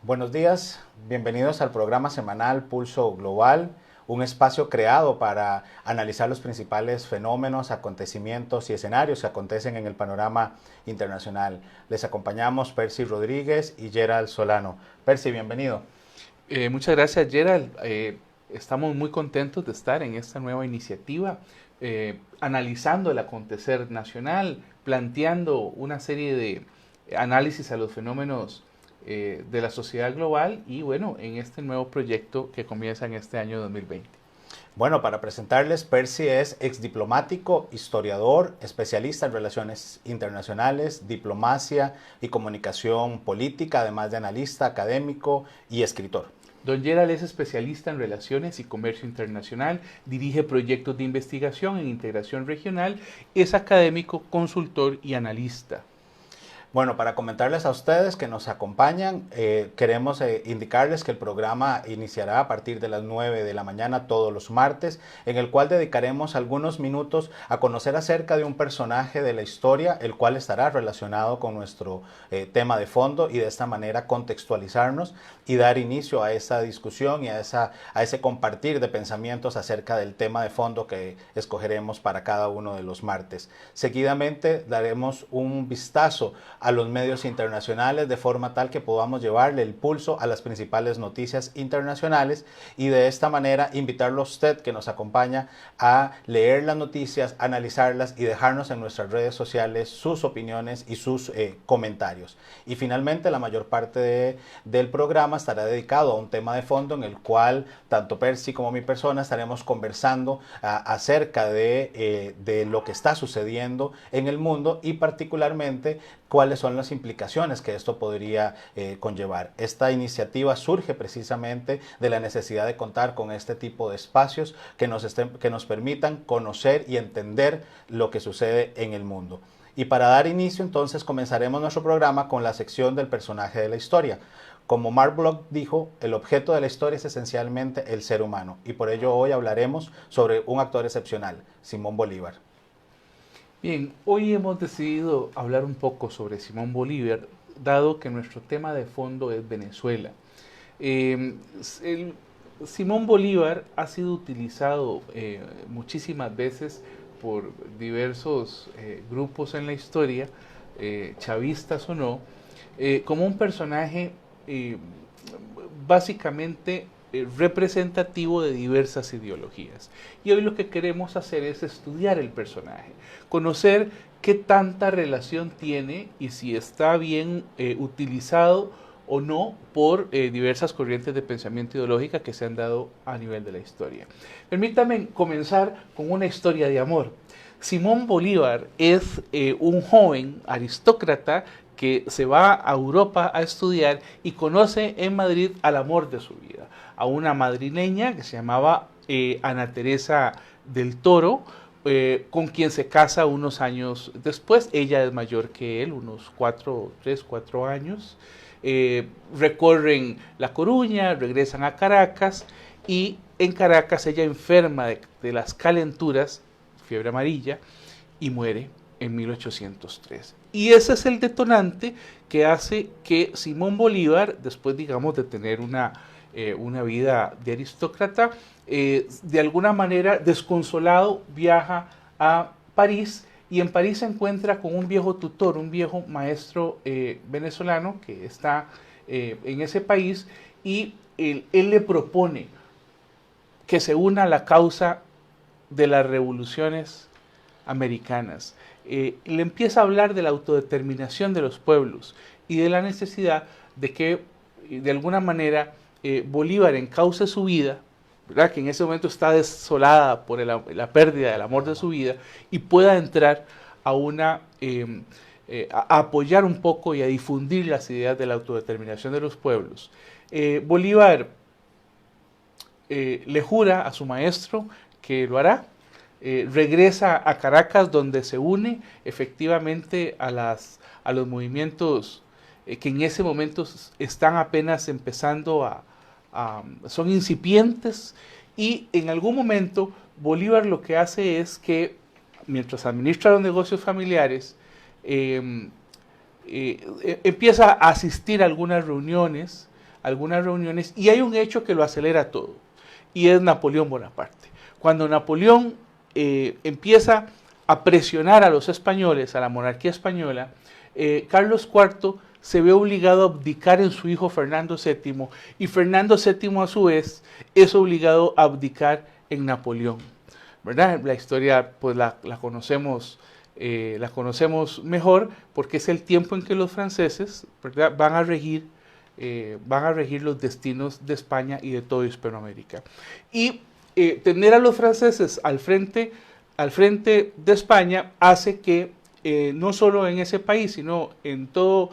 Buenos días, bienvenidos al programa semanal Pulso Global, un espacio creado para analizar los principales fenómenos, acontecimientos y escenarios que acontecen en el panorama internacional. Les acompañamos Percy Rodríguez y Gerald Solano. Percy, bienvenido. Muchas gracias, Gerald. Estamos muy contentos de estar en esta nueva iniciativa, analizando el acontecer nacional, planteando una serie de análisis a los fenómenos de la sociedad global y bueno, en este nuevo proyecto que comienza en este año 2020. Bueno, para presentarles, Percy es exdiplomático, historiador, especialista en relaciones internacionales, diplomacia y comunicación política, además de analista, académico y escritor. Don Gerald es especialista en relaciones y comercio internacional, dirige proyectos de investigación en integración regional, es académico, consultor y analista. Bueno, para comentarles a ustedes que nos acompañan, queremos indicarles que el programa iniciará a partir de las 9 de la mañana todos los martes, en el cual dedicaremos algunos minutos a conocer acerca de un personaje de la historia, el cual estará relacionado con nuestro tema de fondo y de esta manera contextualizarnos y dar inicio a esa discusión y a ese compartir de pensamientos acerca del tema de fondo que escogeremos para cada uno de los martes. Seguidamente daremos un vistazo a los medios internacionales de forma tal que podamos llevarle el pulso a las principales noticias internacionales y de esta manera invitarlo a usted que nos acompaña a leer las noticias, analizarlas y dejarnos en nuestras redes sociales sus opiniones y sus comentarios. Y finalmente la mayor parte del programa estará dedicado a un tema de fondo en el cual tanto Percy como mi persona estaremos conversando acerca de lo que está sucediendo en el mundo y particularmente cuáles son las implicaciones que esto podría conllevar. Esta iniciativa surge precisamente de la necesidad de contar con este tipo de espacios que nos permitan conocer y entender lo que sucede en el mundo. Y para dar inicio, entonces, comenzaremos nuestro programa con la sección del personaje de la historia. Como Mark Bloch dijo, el objeto de la historia es esencialmente el ser humano, y por ello hoy hablaremos sobre un actor excepcional, Simón Bolívar. Bien, hoy hemos decidido hablar un poco sobre Simón Bolívar, dado que nuestro tema de fondo es Venezuela. Simón Bolívar ha sido utilizado muchísimas veces por diversos grupos en la historia, chavistas o no, como un personaje básicamente representativo de diversas ideologías. Y hoy lo que queremos hacer es estudiar el personaje, conocer qué tanta relación tiene y si está bien utilizado o no por diversas corrientes de pensamiento ideológica que se han dado a nivel de la historia. Permítanme comenzar con una historia de amor. Simón Bolívar es un joven aristócrata que se va a Europa a estudiar y conoce en Madrid al amor de su vida, a una madrileña que se llamaba Ana Teresa del Toro, con quien se casa unos años después. Ella es mayor que él, unos 3, 4 años. Recorren La Coruña, regresan a Caracas y en Caracas ella enferma de las calenturas, fiebre amarilla, y muere en 1803. Y ese es el detonante que hace que Simón Bolívar, después digamos de tener una vida de aristócrata, de alguna manera desconsolado viaja a París y en París se encuentra con un viejo tutor, un viejo maestro venezolano que está en ese país y él le propone que se una a la causa de las revoluciones americanas. Le empieza a hablar de la autodeterminación de los pueblos y de la necesidad de que de alguna manera Bolívar encauce su vida, ¿verdad? Que en ese momento está desolada por la pérdida del amor de su vida y pueda entrar a apoyar un poco y a difundir las ideas de la autodeterminación de los pueblos. Bolívar le jura a su maestro que lo hará. Regresa a Caracas, donde se une efectivamente a los movimientos que en ese momento están apenas empezando son incipientes, y en algún momento Bolívar lo que hace es que, mientras administra los negocios familiares, empieza a asistir a algunas reuniones, algunas reuniones, y hay un hecho que lo acelera todo, y es Napoleón Bonaparte. Cuando Napoleón empieza a presionar a los españoles, a la monarquía española, Carlos IV se ve obligado a abdicar en su hijo Fernando VII, y Fernando VII a su vez es obligado a abdicar en Napoleón, ¿verdad? La historia pues la conocemos mejor, porque es el tiempo en que los franceses, ¿verdad?, van a regir los destinos de España y de toda Hispanoamérica. Y tener a los franceses al frente de España hace que no solo en ese país, sino en todas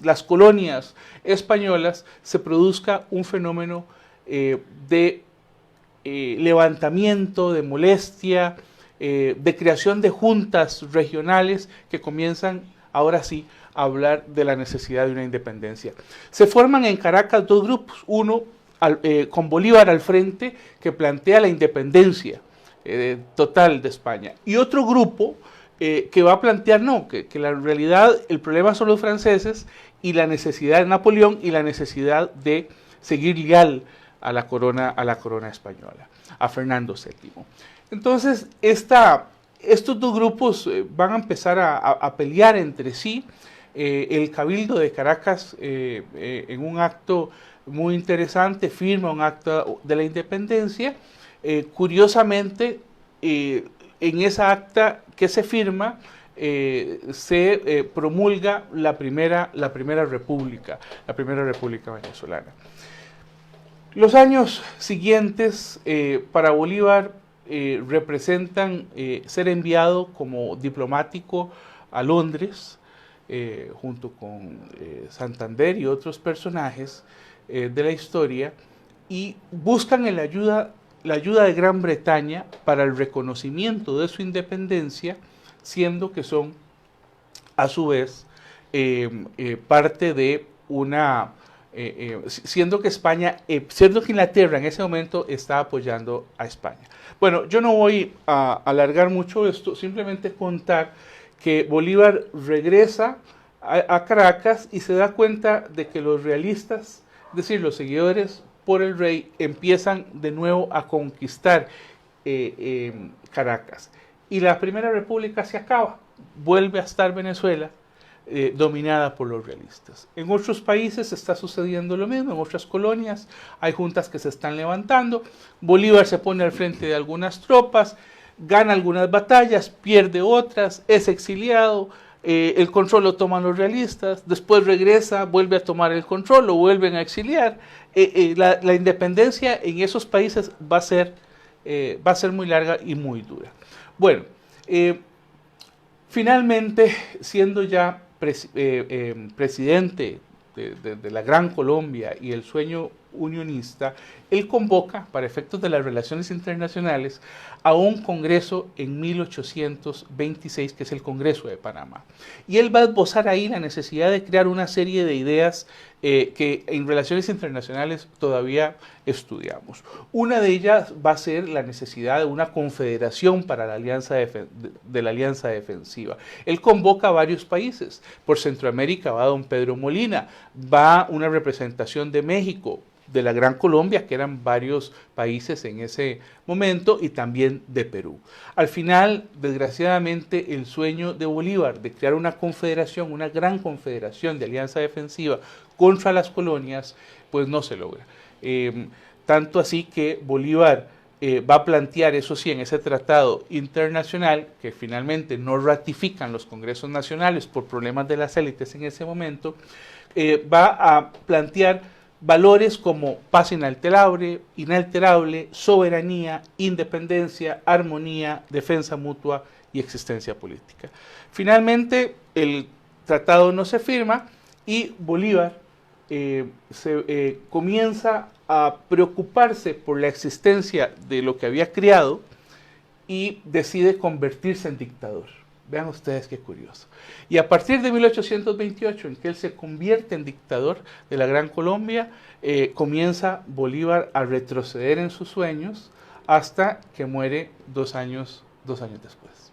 las colonias españolas se produzca un fenómeno de levantamiento, de molestia, de creación de juntas regionales que comienzan ahora sí a hablar de la necesidad de una independencia. Se forman en Caracas dos grupos, uno con Bolívar al frente, que plantea la independencia total de España, y otro grupo que va a plantear que la realidad, el problema son los franceses y la necesidad de Napoleón y la necesidad de seguir leal a la corona española, a Fernando VII. Entonces, estos dos grupos van a empezar a pelear entre sí. El Cabildo de Caracas, en un acto muy interesante, firma un acta de la independencia. Curiosamente, en esa acta que se firma, se promulga la primera república venezolana. Los años siguientes para Bolívar representan ser enviado como diplomático a Londres, junto con Santander y otros personajes de la historia, y buscan la ayuda de Gran Bretaña para el reconocimiento de su independencia, siendo que son a su vez parte de una... siendo que Inglaterra en ese momento está apoyando a España. Bueno, yo no voy a alargar mucho esto, simplemente contar que Bolívar regresa a Caracas y se da cuenta de que los realistas, es decir, los seguidores por el rey, empiezan de nuevo a conquistar Caracas. Y la Primera República se acaba, vuelve a estar Venezuela dominada por los realistas. En otros países está sucediendo lo mismo, en otras colonias hay juntas que se están levantando. Bolívar se pone al frente de algunas tropas, gana algunas batallas, pierde otras, es exiliado, el control lo toman los realistas, después regresa, vuelve a tomar el control, lo vuelven a exiliar. La independencia en esos países va a ser muy larga y muy dura. Bueno, finalmente, siendo ya presidente de la Gran Colombia y el sueño unionista, él convoca, para efectos de las relaciones internacionales, a un congreso en 1826, que es el Congreso de Panamá. Y él va a esbozar ahí la necesidad de crear una serie de ideas que en relaciones internacionales todavía estudiamos. Una de ellas va a ser la necesidad de una confederación para la alianza de la alianza defensiva. Él convoca a varios países. Por Centroamérica va don Pedro Molina, va una representación de México, de la Gran Colombia, que eran varios países en ese momento, y también de Perú. Al final, desgraciadamente, el sueño de Bolívar de crear una confederación, una gran confederación de alianza defensiva contra las colonias, pues no se logra. Tanto así que Bolívar va a plantear, eso sí, en ese tratado internacional, que finalmente no ratifican los congresos nacionales por problemas de las élites en ese momento, va a plantear valores como paz inalterable, soberanía, independencia, armonía, defensa mutua y existencia política. Finalmente, el tratado no se firma y Bolívar comienza a preocuparse por la existencia de lo que había creado y decide convertirse en dictador. Vean ustedes qué curioso. Y a partir de 1828, en que él se convierte en dictador de la Gran Colombia, comienza Bolívar a retroceder en sus sueños hasta que muere 2 años después.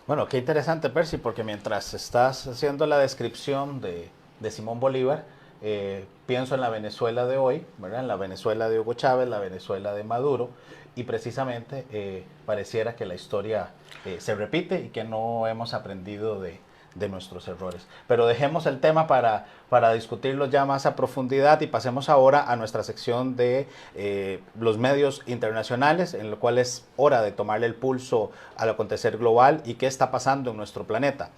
Bueno, qué interesante, Percy, porque mientras estás haciendo la descripción de Simón Bolívar, pienso en la Venezuela de hoy, ¿verdad? En la Venezuela de Hugo Chávez, la Venezuela de Maduro, y precisamente pareciera que la historia se repite y que no hemos aprendido de nuestros errores. Pero dejemos el tema para discutirlo ya más a profundidad y pasemos ahora a nuestra sección de los medios internacionales, en lo cual es hora de tomarle el pulso al acontecer global y qué está pasando en nuestro planeta.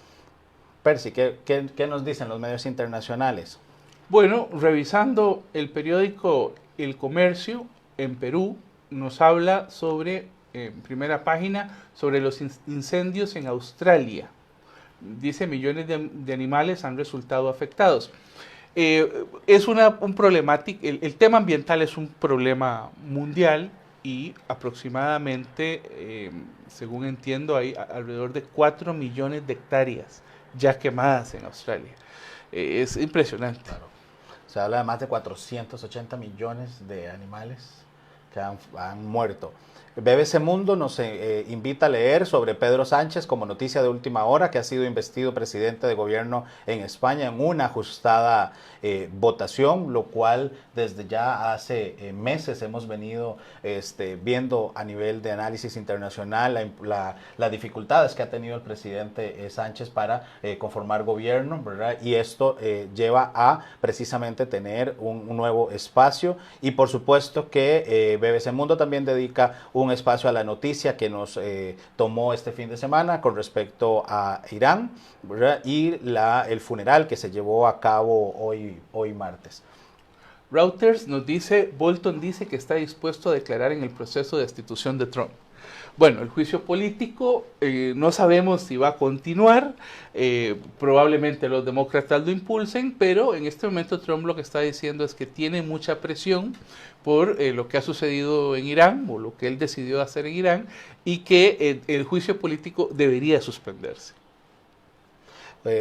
Percy, ¿qué nos dicen los medios internacionales? Bueno, revisando el periódico El Comercio en Perú, nos habla sobre, en primera página, sobre los incendios en Australia. Dice millones de animales han resultado afectados. Es un problemático, el tema ambiental es un problema mundial y aproximadamente, según entiendo, hay alrededor de 4 millones de hectáreas ya quemadas en Australia. Es impresionante. Claro. Se habla de más de 480 millones de animales que han muerto. BBC Mundo nos invita a leer sobre Pedro Sánchez como noticia de última hora, que ha sido investido presidente de gobierno en España en una ajustada votación, lo cual desde ya hace meses hemos venido viendo a nivel de análisis internacional las dificultades que ha tenido el presidente Sánchez para conformar gobierno, ¿verdad? Y esto lleva a precisamente tener un nuevo espacio, y por supuesto que BBC Mundo también dedica un espacio a la noticia que nos tomó este fin de semana con respecto a Irán, ¿verdad? Y el funeral que se llevó a cabo hoy martes. Reuters nos dice, Bolton dice que está dispuesto a declarar en el proceso de destitución de Trump. Bueno, el juicio político no sabemos si va a continuar, probablemente los demócratas lo impulsen, pero en este momento Trump lo que está diciendo es que tiene mucha presión por lo que ha sucedido en Irán o lo que él decidió hacer en Irán, y que el juicio político debería suspenderse.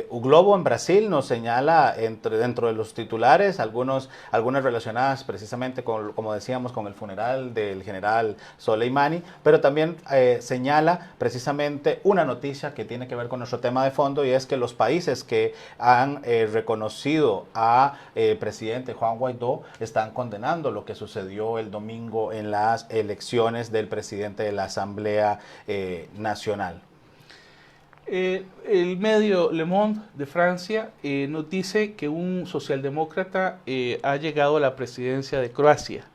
O Globo en Brasil nos señala dentro de los titulares algunas relacionadas precisamente con, como decíamos, con el funeral del general Soleimani, pero también señala precisamente una noticia que tiene que ver con nuestro tema de fondo, y es que los países que han reconocido a presidente Juan Guaidó están condenando lo que sucedió el domingo en las elecciones del presidente de la Asamblea Nacional. El medio Le Monde de Francia nos dice que un socialdemócrata ha llegado a la presidencia de Croacia.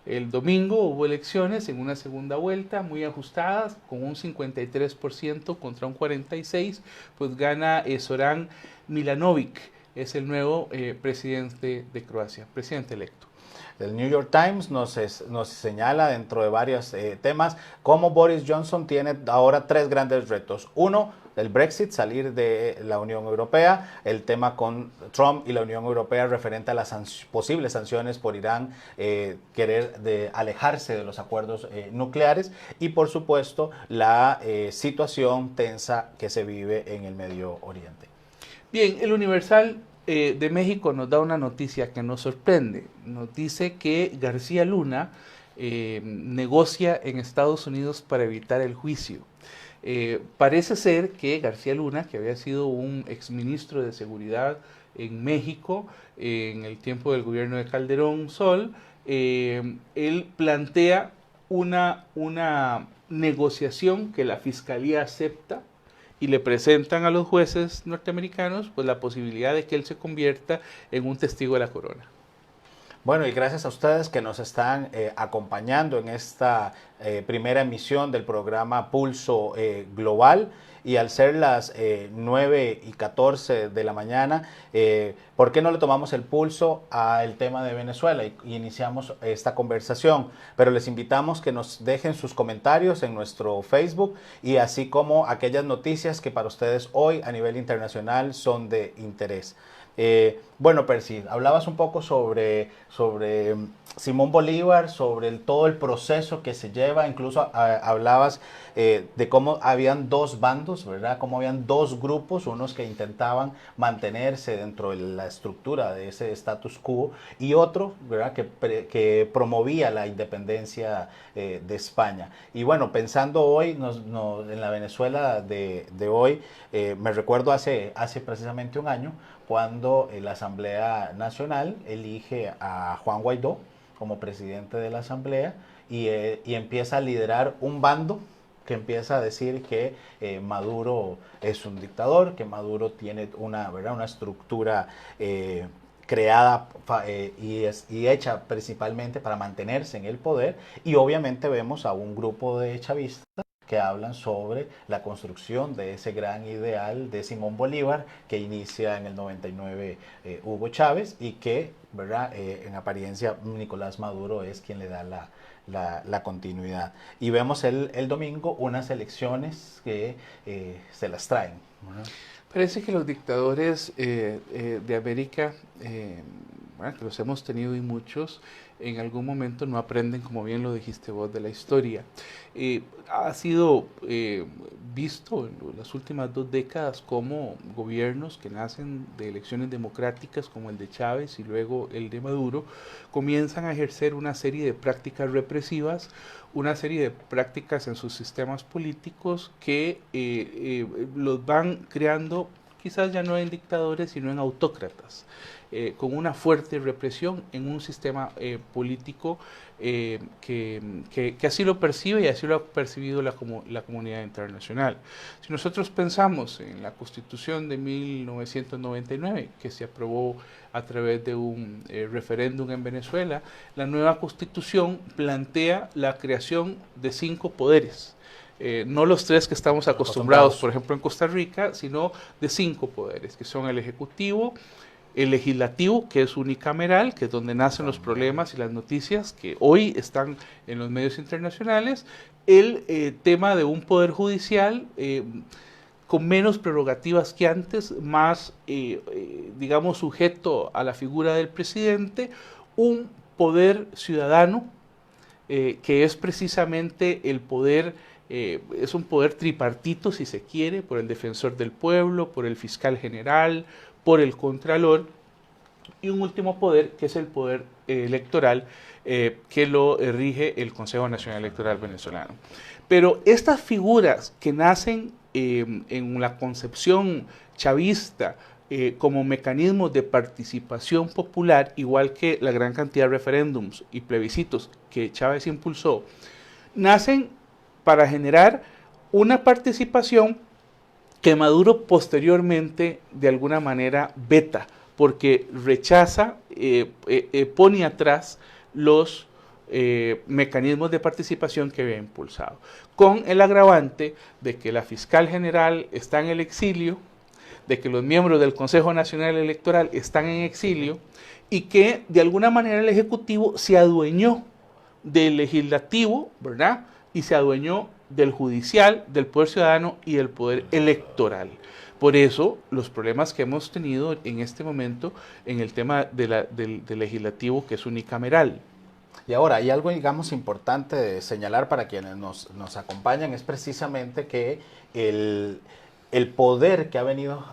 El domingo hubo elecciones en una segunda vuelta muy ajustadas, con un 53% contra un 46%, pues gana Zoran Milanovic, es el nuevo presidente de Croacia, presidente electo. El New York Times nos señala dentro de varios temas cómo Boris Johnson tiene ahora 3 grandes retos. Uno, el Brexit, salir de la Unión Europea, el tema con Trump y la Unión Europea referente a las posibles sanciones por Irán, querer alejarse de los acuerdos nucleares, y por supuesto la situación tensa que se vive en el Medio Oriente. Bien, el Universal de México nos da una noticia que nos sorprende. Nos dice que García Luna negocia en Estados Unidos para evitar el juicio. Parece ser que García Luna, que había sido un exministro de Seguridad en México en el tiempo del gobierno de Calderón Sol, él plantea una negociación que la Fiscalía acepta, y le presentan a los jueces norteamericanos pues la posibilidad de que él se convierta en un testigo de la corona. Bueno, y gracias a ustedes que nos están acompañando en esta primera emisión del programa Pulso Global, y al ser las 9:14 de la mañana, ¿por qué no le tomamos el pulso al tema de Venezuela y iniciamos esta conversación? Pero les invitamos que nos dejen sus comentarios en nuestro Facebook, y así como aquellas noticias que para ustedes hoy a nivel internacional son de interés. Bueno, Percy, hablabas un poco sobre Simón Bolívar, sobre todo el proceso que se lleva, incluso hablabas de cómo habían 2 bandos, ¿verdad? Cómo habían 2 grupos, unos que intentaban mantenerse dentro de la estructura de ese status quo, y otro, ¿verdad?, que promovía la independencia de España. Y bueno, pensando hoy en la Venezuela de hoy, me recuerdo hace precisamente un año, cuando cuando la Asamblea Nacional elige a Juan Guaidó como presidente de la Asamblea y empieza a liderar un bando que empieza a decir que Maduro es un dictador, que Maduro tiene ¿verdad? Una estructura creada y hecha principalmente para mantenerse en el poder, y obviamente vemos a un grupo de chavistas que hablan sobre la construcción de ese gran ideal de Simón Bolívar que inicia en el 99 Hugo Chávez, y que, ¿verdad? En apariencia Nicolás Maduro es quien le da la continuidad. Y vemos el domingo unas elecciones que se las traen, ¿verdad? Parece que los dictadores de América, bueno, que los hemos tenido y muchos, en algún momento no aprenden, como bien lo dijiste vos, de la historia. Ha sido visto en las últimas 2 décadas como gobiernos que nacen de elecciones democráticas, como el de Chávez y luego el de Maduro, comienzan a ejercer una serie de prácticas represivas, una serie de prácticas en sus sistemas políticos que los van creando quizás ya no en dictadores, sino en autócratas, con una fuerte represión en un sistema político que así lo percibe y así lo ha percibido la comunidad internacional. Si nosotros pensamos en la Constitución de 1999, que se aprobó a través de un referéndum en Venezuela, la nueva Constitución plantea la creación de 5 poderes. No los 3 que estamos acostumbrados, por ejemplo, en Costa Rica, sino de 5 poderes, que son el Ejecutivo, el Legislativo, que es unicameral, que es donde nacen los problemas y las noticias que hoy están en los medios internacionales, el tema de un Poder Judicial con menos prerrogativas que antes, más, digamos, sujeto a la figura del presidente, un Poder Ciudadano, que es precisamente el poder, es un poder tripartito, si se quiere, por el defensor del pueblo, por el fiscal general, por el contralor, y un último poder, que es el poder electoral, que lo rige el Consejo Nacional Electoral venezolano. Pero estas figuras que nacen en la concepción chavista, como mecanismos de participación popular, igual que la gran cantidad de referéndums y plebiscitos que Chávez impulsó, nacen para generar una participación que Maduro posteriormente de alguna manera veta, porque rechaza, pone atrás los mecanismos de participación que había impulsado, con el agravante de que la fiscal general está en el exilio, de que los miembros del Consejo Nacional Electoral están en exilio, y que de alguna manera el Ejecutivo se adueñó del Legislativo, ¿verdad? Y se adueñó del Judicial, del Poder Ciudadano y del Poder Electoral. Por eso, los problemas que hemos tenido en este momento en el tema del legislativo, que es unicameral. Y ahora, hay algo, digamos, importante de señalar para quienes nos acompañan, es precisamente que el poder que ha venido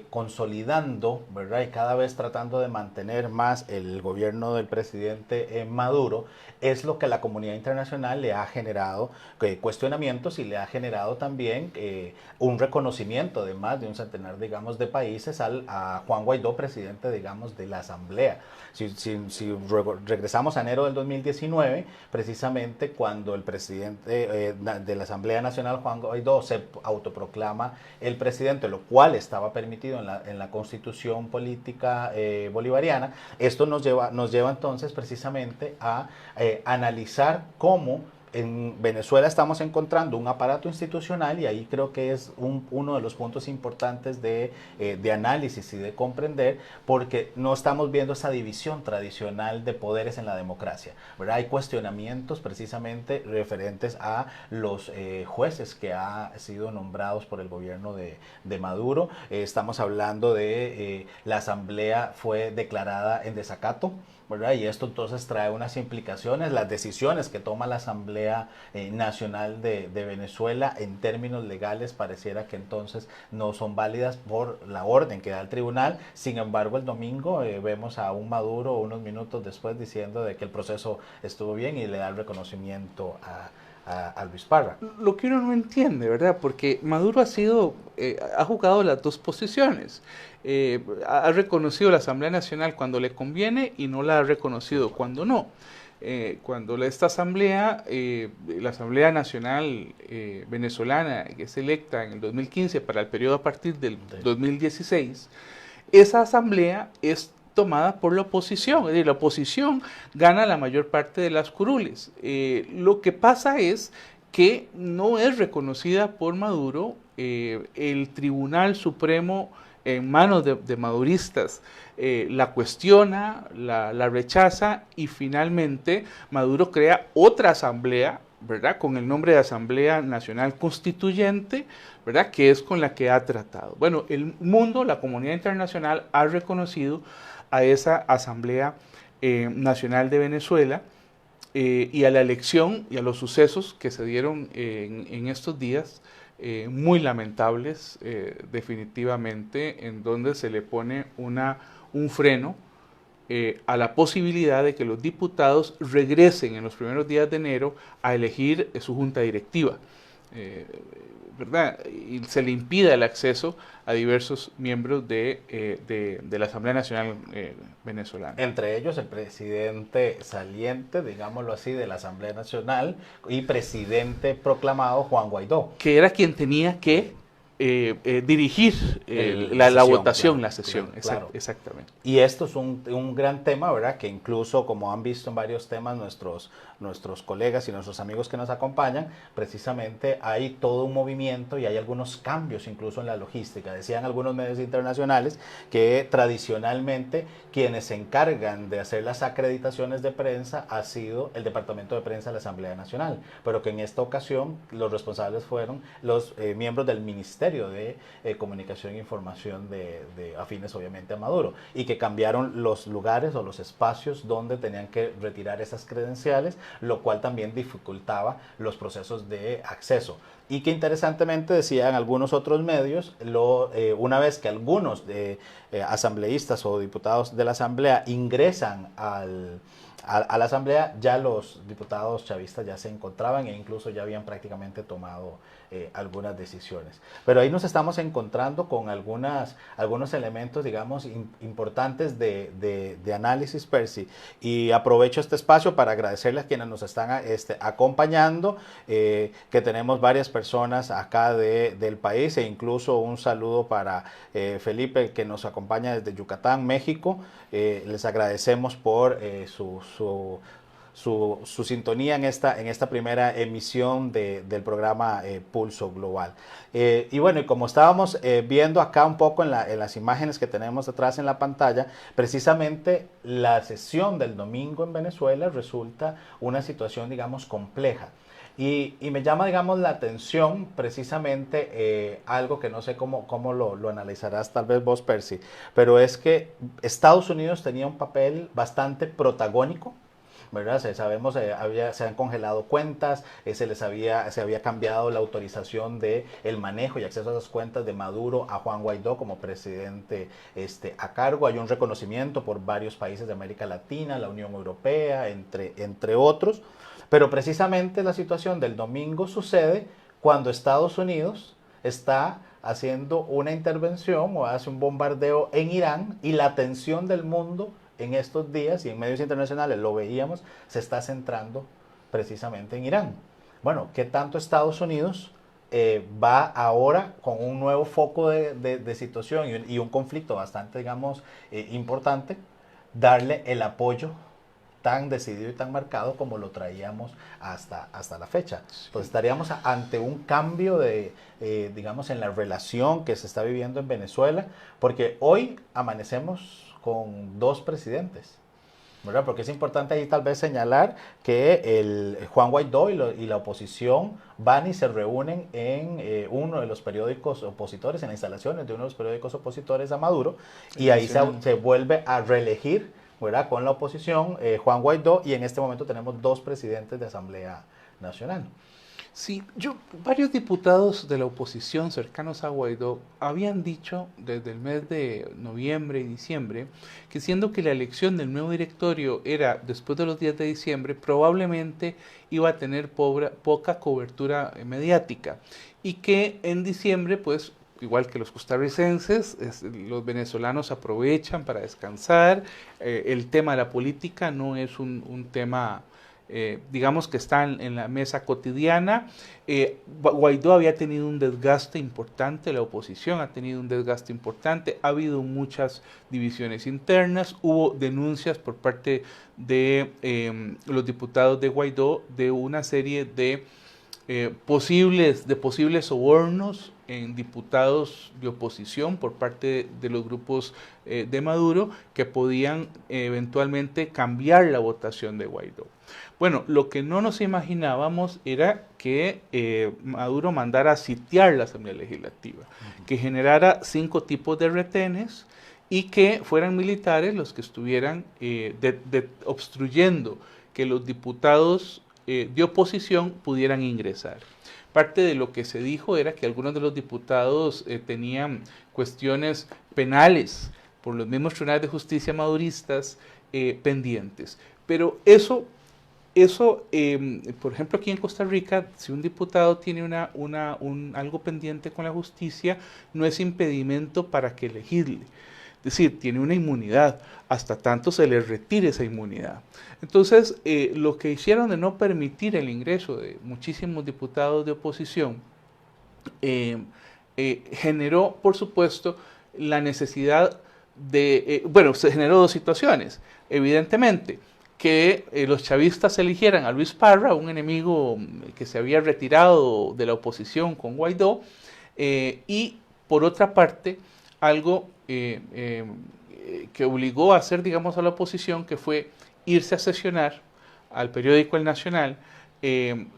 consolidando, ¿verdad? Y cada vez tratando de mantener más el gobierno del presidente Maduro, es lo que la comunidad internacional le ha generado cuestionamientos, y le ha generado también un reconocimiento de más de un centenar, digamos, de países a Juan Guaidó, presidente, digamos, de la Asamblea. Si regresamos a enero del 2019, precisamente cuando el presidente de la Asamblea Nacional, Juan Guaidó, se autoproclama el presidente, lo cual estaba permitido en la constitución política bolivariana, esto nos lleva entonces precisamente a analizar cómo en Venezuela estamos encontrando un aparato institucional, y ahí creo que es uno de los puntos importantes de análisis y de comprender, porque no estamos viendo esa división tradicional de poderes en la democracia, ¿verdad? Hay cuestionamientos precisamente referentes a los jueces que han sido nombrados por el gobierno de Maduro. Estamos hablando de la asamblea fue declarada en desacato, ¿verdad? Y esto entonces trae unas implicaciones. Las decisiones que toma la Asamblea Nacional de Venezuela en términos legales pareciera que entonces no son válidas por la orden que da el tribunal. Sin embargo, el domingo vemos a un Maduro unos minutos después diciendo de que el proceso estuvo bien y le da el reconocimiento a Luis Parra. Lo que uno no entiende, ¿verdad? Porque Maduro ha jugado las dos posiciones. Ha reconocido la Asamblea Nacional cuando le conviene y no la ha reconocido cuando no. Cuando esta asamblea, la Asamblea Nacional venezolana, que es electa en el 2015 para el periodo a partir del 2016, esa asamblea es tomada por la oposición, es decir, la oposición gana la mayor parte de las curules. Lo que pasa es que no es reconocida por Maduro. El Tribunal Supremo en manos de maduristas la cuestiona, la rechaza y finalmente Maduro crea otra asamblea, ¿verdad? Con el nombre de Asamblea Nacional Constituyente, ¿verdad? Que es con la que ha tratado. Bueno, el mundo, la comunidad internacional ha reconocido a esa Asamblea Nacional de Venezuela y a la elección y a los sucesos que se dieron en estos días, muy lamentables definitivamente, en donde se le pone un freno a la posibilidad de que los diputados regresen en los primeros días de enero a elegir su junta directiva, ¿verdad? Y se le impida el acceso a diversos miembros de la Asamblea Nacional venezolana. Entre ellos el presidente saliente, digámoslo así, de la Asamblea Nacional y presidente proclamado Juan Guaidó. Que era quien tenía que dirigir la votación, claro, la sesión. Claro. Exactamente. Y esto es un gran tema, ¿verdad? Que incluso, como han visto en varios temas nuestros colegas y nuestros amigos que nos acompañan, precisamente hay todo un movimiento y hay algunos cambios incluso en la logística. Decían algunos medios internacionales que tradicionalmente quienes se encargan de hacer las acreditaciones de prensa ha sido el Departamento de Prensa de la Asamblea Nacional, pero que en esta ocasión los responsables fueron los miembros del Ministerio de Comunicación e Información de afines obviamente a Maduro, y que cambiaron los lugares o los espacios donde tenían que retirar esas credenciales, lo cual también dificultaba los procesos de acceso. Y que interesantemente decían algunos otros medios, una vez que algunos asambleístas o diputados de la Asamblea ingresan a la Asamblea, ya los diputados chavistas ya se encontraban e incluso ya habían prácticamente tomado algunas decisiones. Pero ahí nos estamos encontrando con algunos elementos, digamos, importantes de análisis, Percy. Y aprovecho este espacio para agradecerles a quienes nos están acompañando, que tenemos varias personas acá del país, e incluso un saludo para Felipe, que nos acompaña desde Yucatán, México. Les agradecemos por su sintonía en esta primera emisión del programa Pulso Global. Y bueno, y como estábamos viendo acá un poco en las imágenes que tenemos atrás en la pantalla, precisamente la sesión del domingo en Venezuela resulta una situación, digamos, compleja. Y me llama, digamos, la atención precisamente algo que no sé cómo lo analizarás tal vez vos, Percy, pero es que Estados Unidos tenía un papel bastante protagónico, ¿verdad? Sabemos, se han congelado cuentas, se había cambiado la autorización de el manejo y acceso a esas cuentas de Maduro a Juan Guaidó como presidente a cargo. Hay un reconocimiento por varios países de América Latina, la Unión Europea, entre otros. Pero precisamente la situación del domingo sucede cuando Estados Unidos está haciendo una intervención o hace un bombardeo en Irán, y la atención del mundo en estos días y en medios internacionales, lo veíamos, se está centrando precisamente en Irán. Bueno, ¿qué tanto Estados Unidos va ahora con un nuevo foco de situación y un conflicto bastante, digamos, importante, darle el apoyo tan decidido y tan marcado como lo traíamos hasta la fecha? Pues estaríamos ante un cambio digamos, en la relación que se está viviendo en Venezuela, porque hoy amanecemos con dos presidentes, ¿verdad? Porque es importante ahí tal vez señalar que el Juan Guaidó y la oposición van y se reúnen en uno de los periódicos opositores, en las instalaciones de uno de los periódicos opositores a Maduro, y ahí se vuelve a reelegir, ¿verdad?, con la oposición, Juan Guaidó, y en este momento tenemos dos presidentes de Asamblea Nacional. Sí, varios diputados de la oposición cercanos a Guaidó habían dicho desde el mes de noviembre y diciembre que siendo que la elección del nuevo directorio era después de los días de diciembre, probablemente iba a tener poca cobertura mediática y que en diciembre, pues, igual que los costarricenses, los venezolanos aprovechan para descansar, el tema de la política no es un tema digamos que está en la mesa cotidiana. Guaidó había tenido un desgaste importante, la oposición ha tenido un desgaste importante, ha habido muchas divisiones internas, hubo denuncias por parte de los diputados de Guaidó de una serie de posibles sobornos en diputados de oposición por parte de los grupos de Maduro que podían eventualmente cambiar la votación de Guaidó. Bueno, lo que no nos imaginábamos era que Maduro mandara a sitiar la Asamblea Legislativa, que generara 5 tipos de retenes y que fueran militares los que estuvieran obstruyendo que los diputados de oposición pudieran ingresar. Parte de lo que se dijo era que algunos de los diputados tenían cuestiones penales por los mismos tribunales de justicia maduristas pendientes. Pero eso por ejemplo, aquí en Costa Rica, si un diputado tiene algo pendiente con la justicia, no es impedimento para que legisle. Es decir, tiene una inmunidad, hasta tanto se le retire esa inmunidad. Entonces, lo que hicieron de no permitir el ingreso de muchísimos diputados de oposición, generó, por supuesto, la necesidad de, se generó 2 situaciones, evidentemente, que los chavistas eligieran a Luis Parra, un enemigo que se había retirado de la oposición con Guaidó, y por otra parte, algo que obligó a hacer, digamos, a la oposición, que fue irse a sesionar al periódico El Nacional,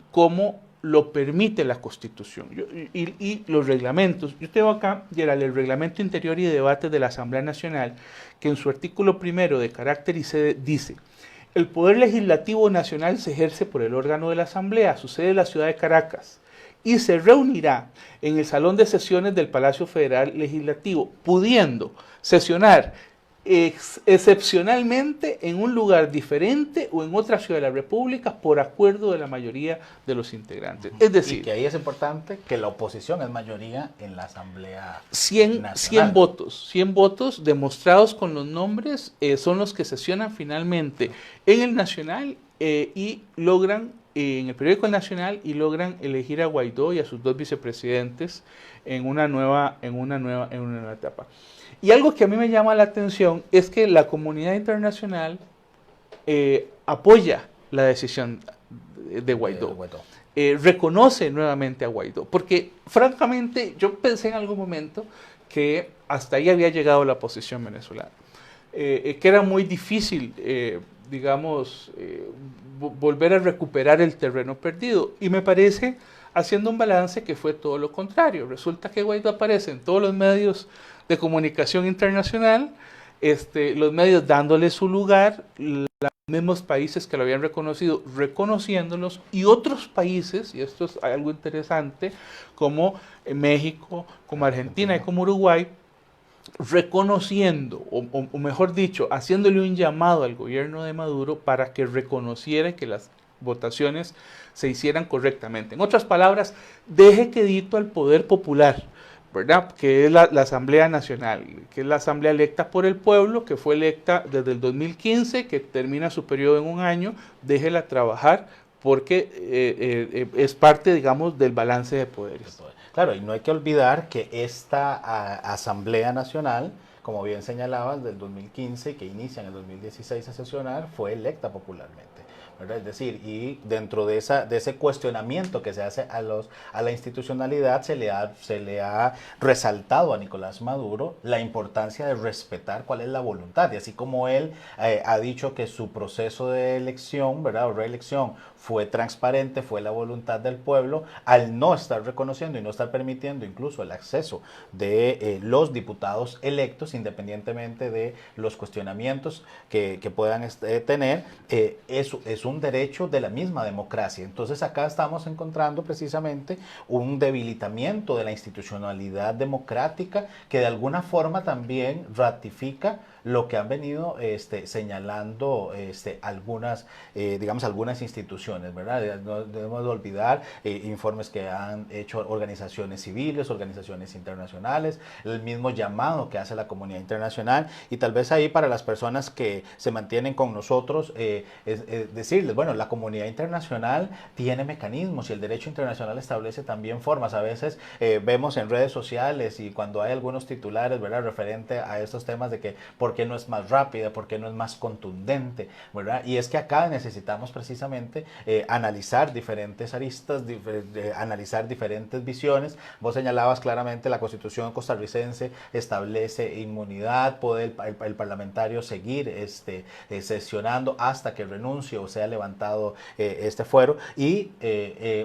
como lo permite la Constitución y los reglamentos. Yo tengo acá, Gerald, el Reglamento Interior y Debate de la Asamblea Nacional, que en su artículo 1 de carácter y sede dice: el Poder Legislativo Nacional se ejerce por el órgano de la Asamblea, su sede en la ciudad de Caracas, y se reunirá en el Salón de Sesiones del Palacio Federal Legislativo, pudiendo sesionar excepcionalmente en un lugar diferente o en otra ciudad de la República por acuerdo de la mayoría de los integrantes. Es decir, y que ahí es importante que la oposición es mayoría en la Asamblea 100 votos demostrados con los nombres son los que sesionan finalmente en el Nacional y logran en el periódico El Nacional y logran elegir a Guaidó y a sus 2 vicepresidentes en una nueva etapa. Y algo que a mí me llama la atención es que la comunidad internacional apoya la decisión de Guaidó. Reconoce nuevamente a Guaidó, porque francamente yo pensé en algún momento que hasta ahí había llegado la oposición venezolana, que era muy difícil, volver a recuperar el terreno perdido, y me parece, haciendo un balance, que fue todo lo contrario. Resulta que Guaidó aparece en todos los medios de comunicación internacional, los medios dándole su lugar, los mismos países que lo habían reconocido, reconociéndolos, y otros países, y esto es algo interesante, como México, como Argentina y como Uruguay, reconociendo, o mejor dicho, haciéndole un llamado al gobierno de Maduro para que reconociera que las votaciones se hicieran correctamente. En otras palabras, deje quedito al poder popular, ¿verdad? Que es la Asamblea Nacional, que es la Asamblea electa por el pueblo, que fue electa desde el 2015, que termina su periodo en un año, déjela trabajar, porque es parte, digamos, del balance de poderes. Claro, y no hay que olvidar que esta Asamblea Nacional, como bien señalabas, del 2015, que inicia en el 2016 a sesionar, fue electa popularmente, ¿verdad? Es decir, y dentro de ese cuestionamiento que se hace a la institucionalidad, se le ha resaltado a Nicolás Maduro la importancia de respetar cuál es la voluntad, y así como él ha dicho que su proceso de elección, ¿verdad?, o reelección, fue transparente, fue la voluntad del pueblo, al no estar reconociendo y no estar permitiendo incluso el acceso de los diputados electos, independientemente de los cuestionamientos que puedan tener, es un derecho de la misma democracia. Entonces acá estamos encontrando precisamente un debilitamiento de la institucionalidad democrática que de alguna forma también ratifica lo que han venido señalando algunas, digamos, algunas instituciones, ¿verdad? No debemos de olvidar informes que han hecho organizaciones civiles, organizaciones internacionales, el mismo llamado que hace la comunidad internacional, y tal vez ahí para las personas que se mantienen con nosotros, decirles, bueno, la comunidad internacional tiene mecanismos y el derecho internacional establece también formas. A veces vemos en redes sociales y cuando hay algunos titulares, ¿verdad?, referente a estos temas de que por qué no es más rápida, por qué no es más contundente, ¿verdad? Y es que acá necesitamos precisamente analizar diferentes aristas, analizar diferentes visiones. Vos señalabas claramente la Constitución costarricense establece inmunidad, puede el parlamentario seguir sesionando hasta que renuncie o sea levantado este fuero, y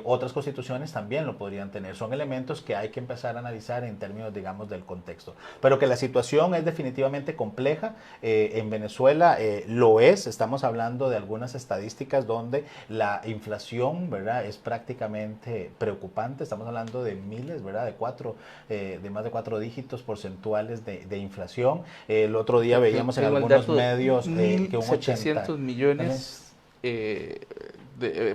otras constituciones también lo podrían tener. Son elementos que hay que empezar a analizar en términos, digamos, del contexto. Pero que la situación es definitivamente compleja. En Venezuela lo es. Estamos hablando de algunas estadísticas donde la inflación, ¿verdad?, es prácticamente preocupante. Estamos hablando de miles, ¿verdad?, de más de 4 dígitos porcentuales de inflación. El otro día veíamos en algunos medios que un 1.700 millones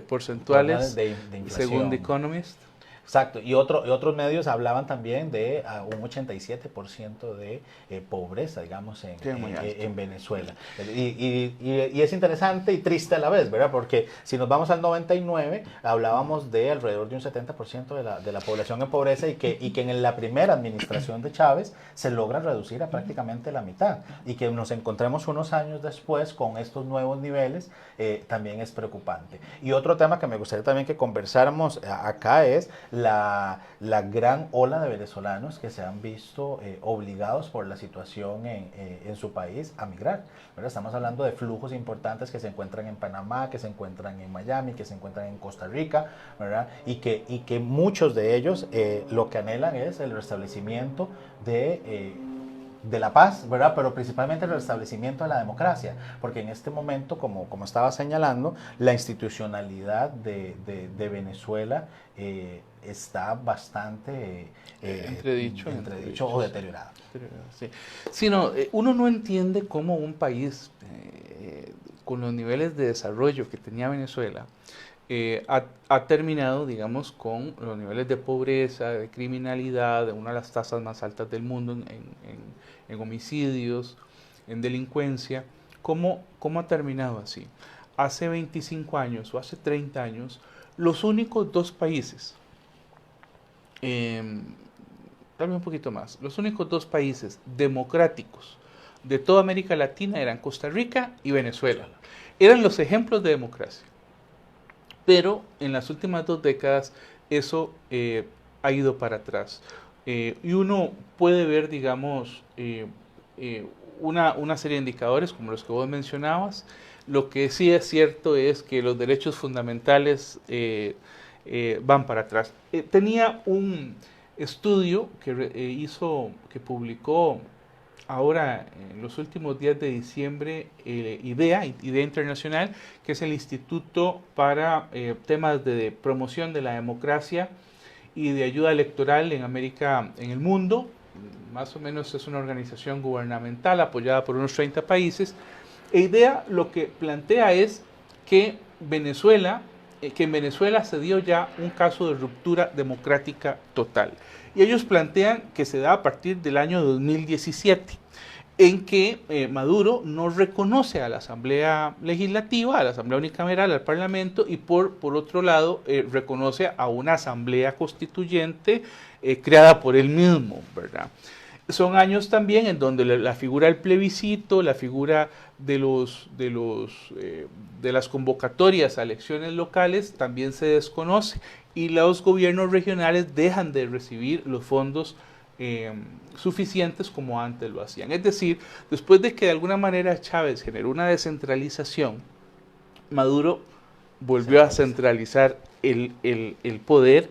porcentuales de inflación, según The Economist. Exacto, y otros medios hablaban también de un 87% de pobreza, digamos, en Venezuela. Y es interesante y triste a la vez, ¿verdad? Porque si nos vamos al 99, hablábamos de alrededor de un 70% de la población en pobreza, y que en la primera administración de Chávez se logra reducir a prácticamente la mitad. Y que nos encontremos unos años después con estos nuevos niveles también es preocupante. Y otro tema que me gustaría también que conversáramos acá es la gran ola de venezolanos que se han visto obligados por la situación en su país a migrar, ¿verdad? Estamos hablando de flujos importantes que se encuentran en Panamá, que se encuentran en Miami, que se encuentran en Costa Rica, ¿verdad? Y que muchos de ellos lo que anhelan es el restablecimiento de la paz, ¿verdad? Pero principalmente el restablecimiento de la democracia, porque en este momento, como estaba señalando, la institucionalidad de Venezuela está bastante entredicho o deteriorada. Sí. Sino, uno no entiende cómo un país con los niveles de desarrollo que tenía Venezuela ha terminado, digamos, con los niveles de pobreza, de criminalidad, de una de las tasas más altas del mundo en homicidios, en delincuencia. ¿Cómo ha terminado así? Hace 25 años o hace 30 años, los únicos dos países, tal vez un poquito más, los únicos dos países democráticos de toda América Latina eran Costa Rica y Venezuela. Eran los ejemplos de democracia. Pero en las últimas 2 décadas eso ha ido para atrás. Y uno puede ver, digamos, una serie de indicadores como los que vos mencionabas. Lo que sí es cierto es que los derechos fundamentales van para atrás. Tenía un estudio que publicó ahora en los últimos días de diciembre IDEA Internacional, que es el Instituto para temas de promoción de la democracia y de ayuda electoral en América, en el mundo. Más o menos es una organización gubernamental apoyada por unos 30 países. IDEA lo que plantea es que en Venezuela se dio ya un caso de ruptura democrática total. Y ellos plantean que se da a partir del año 2017, en que Maduro no reconoce a la Asamblea Legislativa, a la Asamblea Unicameral, al Parlamento, y por otro lado reconoce a una Asamblea Constituyente creada por él mismo, ¿verdad? Son años también en donde la figura del plebiscito, la figura de las convocatorias a elecciones locales también se desconoce, y los gobiernos regionales dejan de recibir los fondos suficientes como antes lo hacían. Es decir, después de que de alguna manera Chávez generó una descentralización, Maduro volvió a centralizar el poder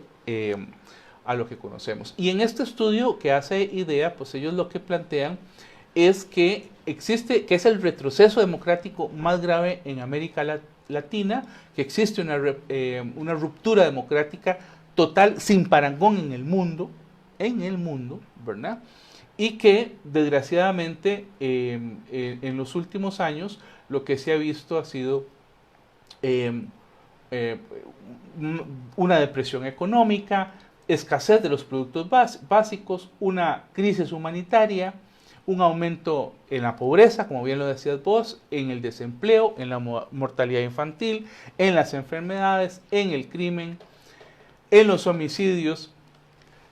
a lo que conocemos. Y en este estudio que hace IDEA, pues ellos lo que plantean es que existe, que es el retroceso democrático más grave en América Latina, que existe una ruptura democrática total, sin parangón en el mundo, ¿verdad? Y que desgraciadamente en los últimos años lo que se ha visto ha sido eh, eh, una depresión económica, escasez de los productos básicos, una crisis humanitaria, un aumento en la pobreza, como bien lo decías vos, en el desempleo, en la mortalidad infantil, en las enfermedades, en el crimen, en los homicidios.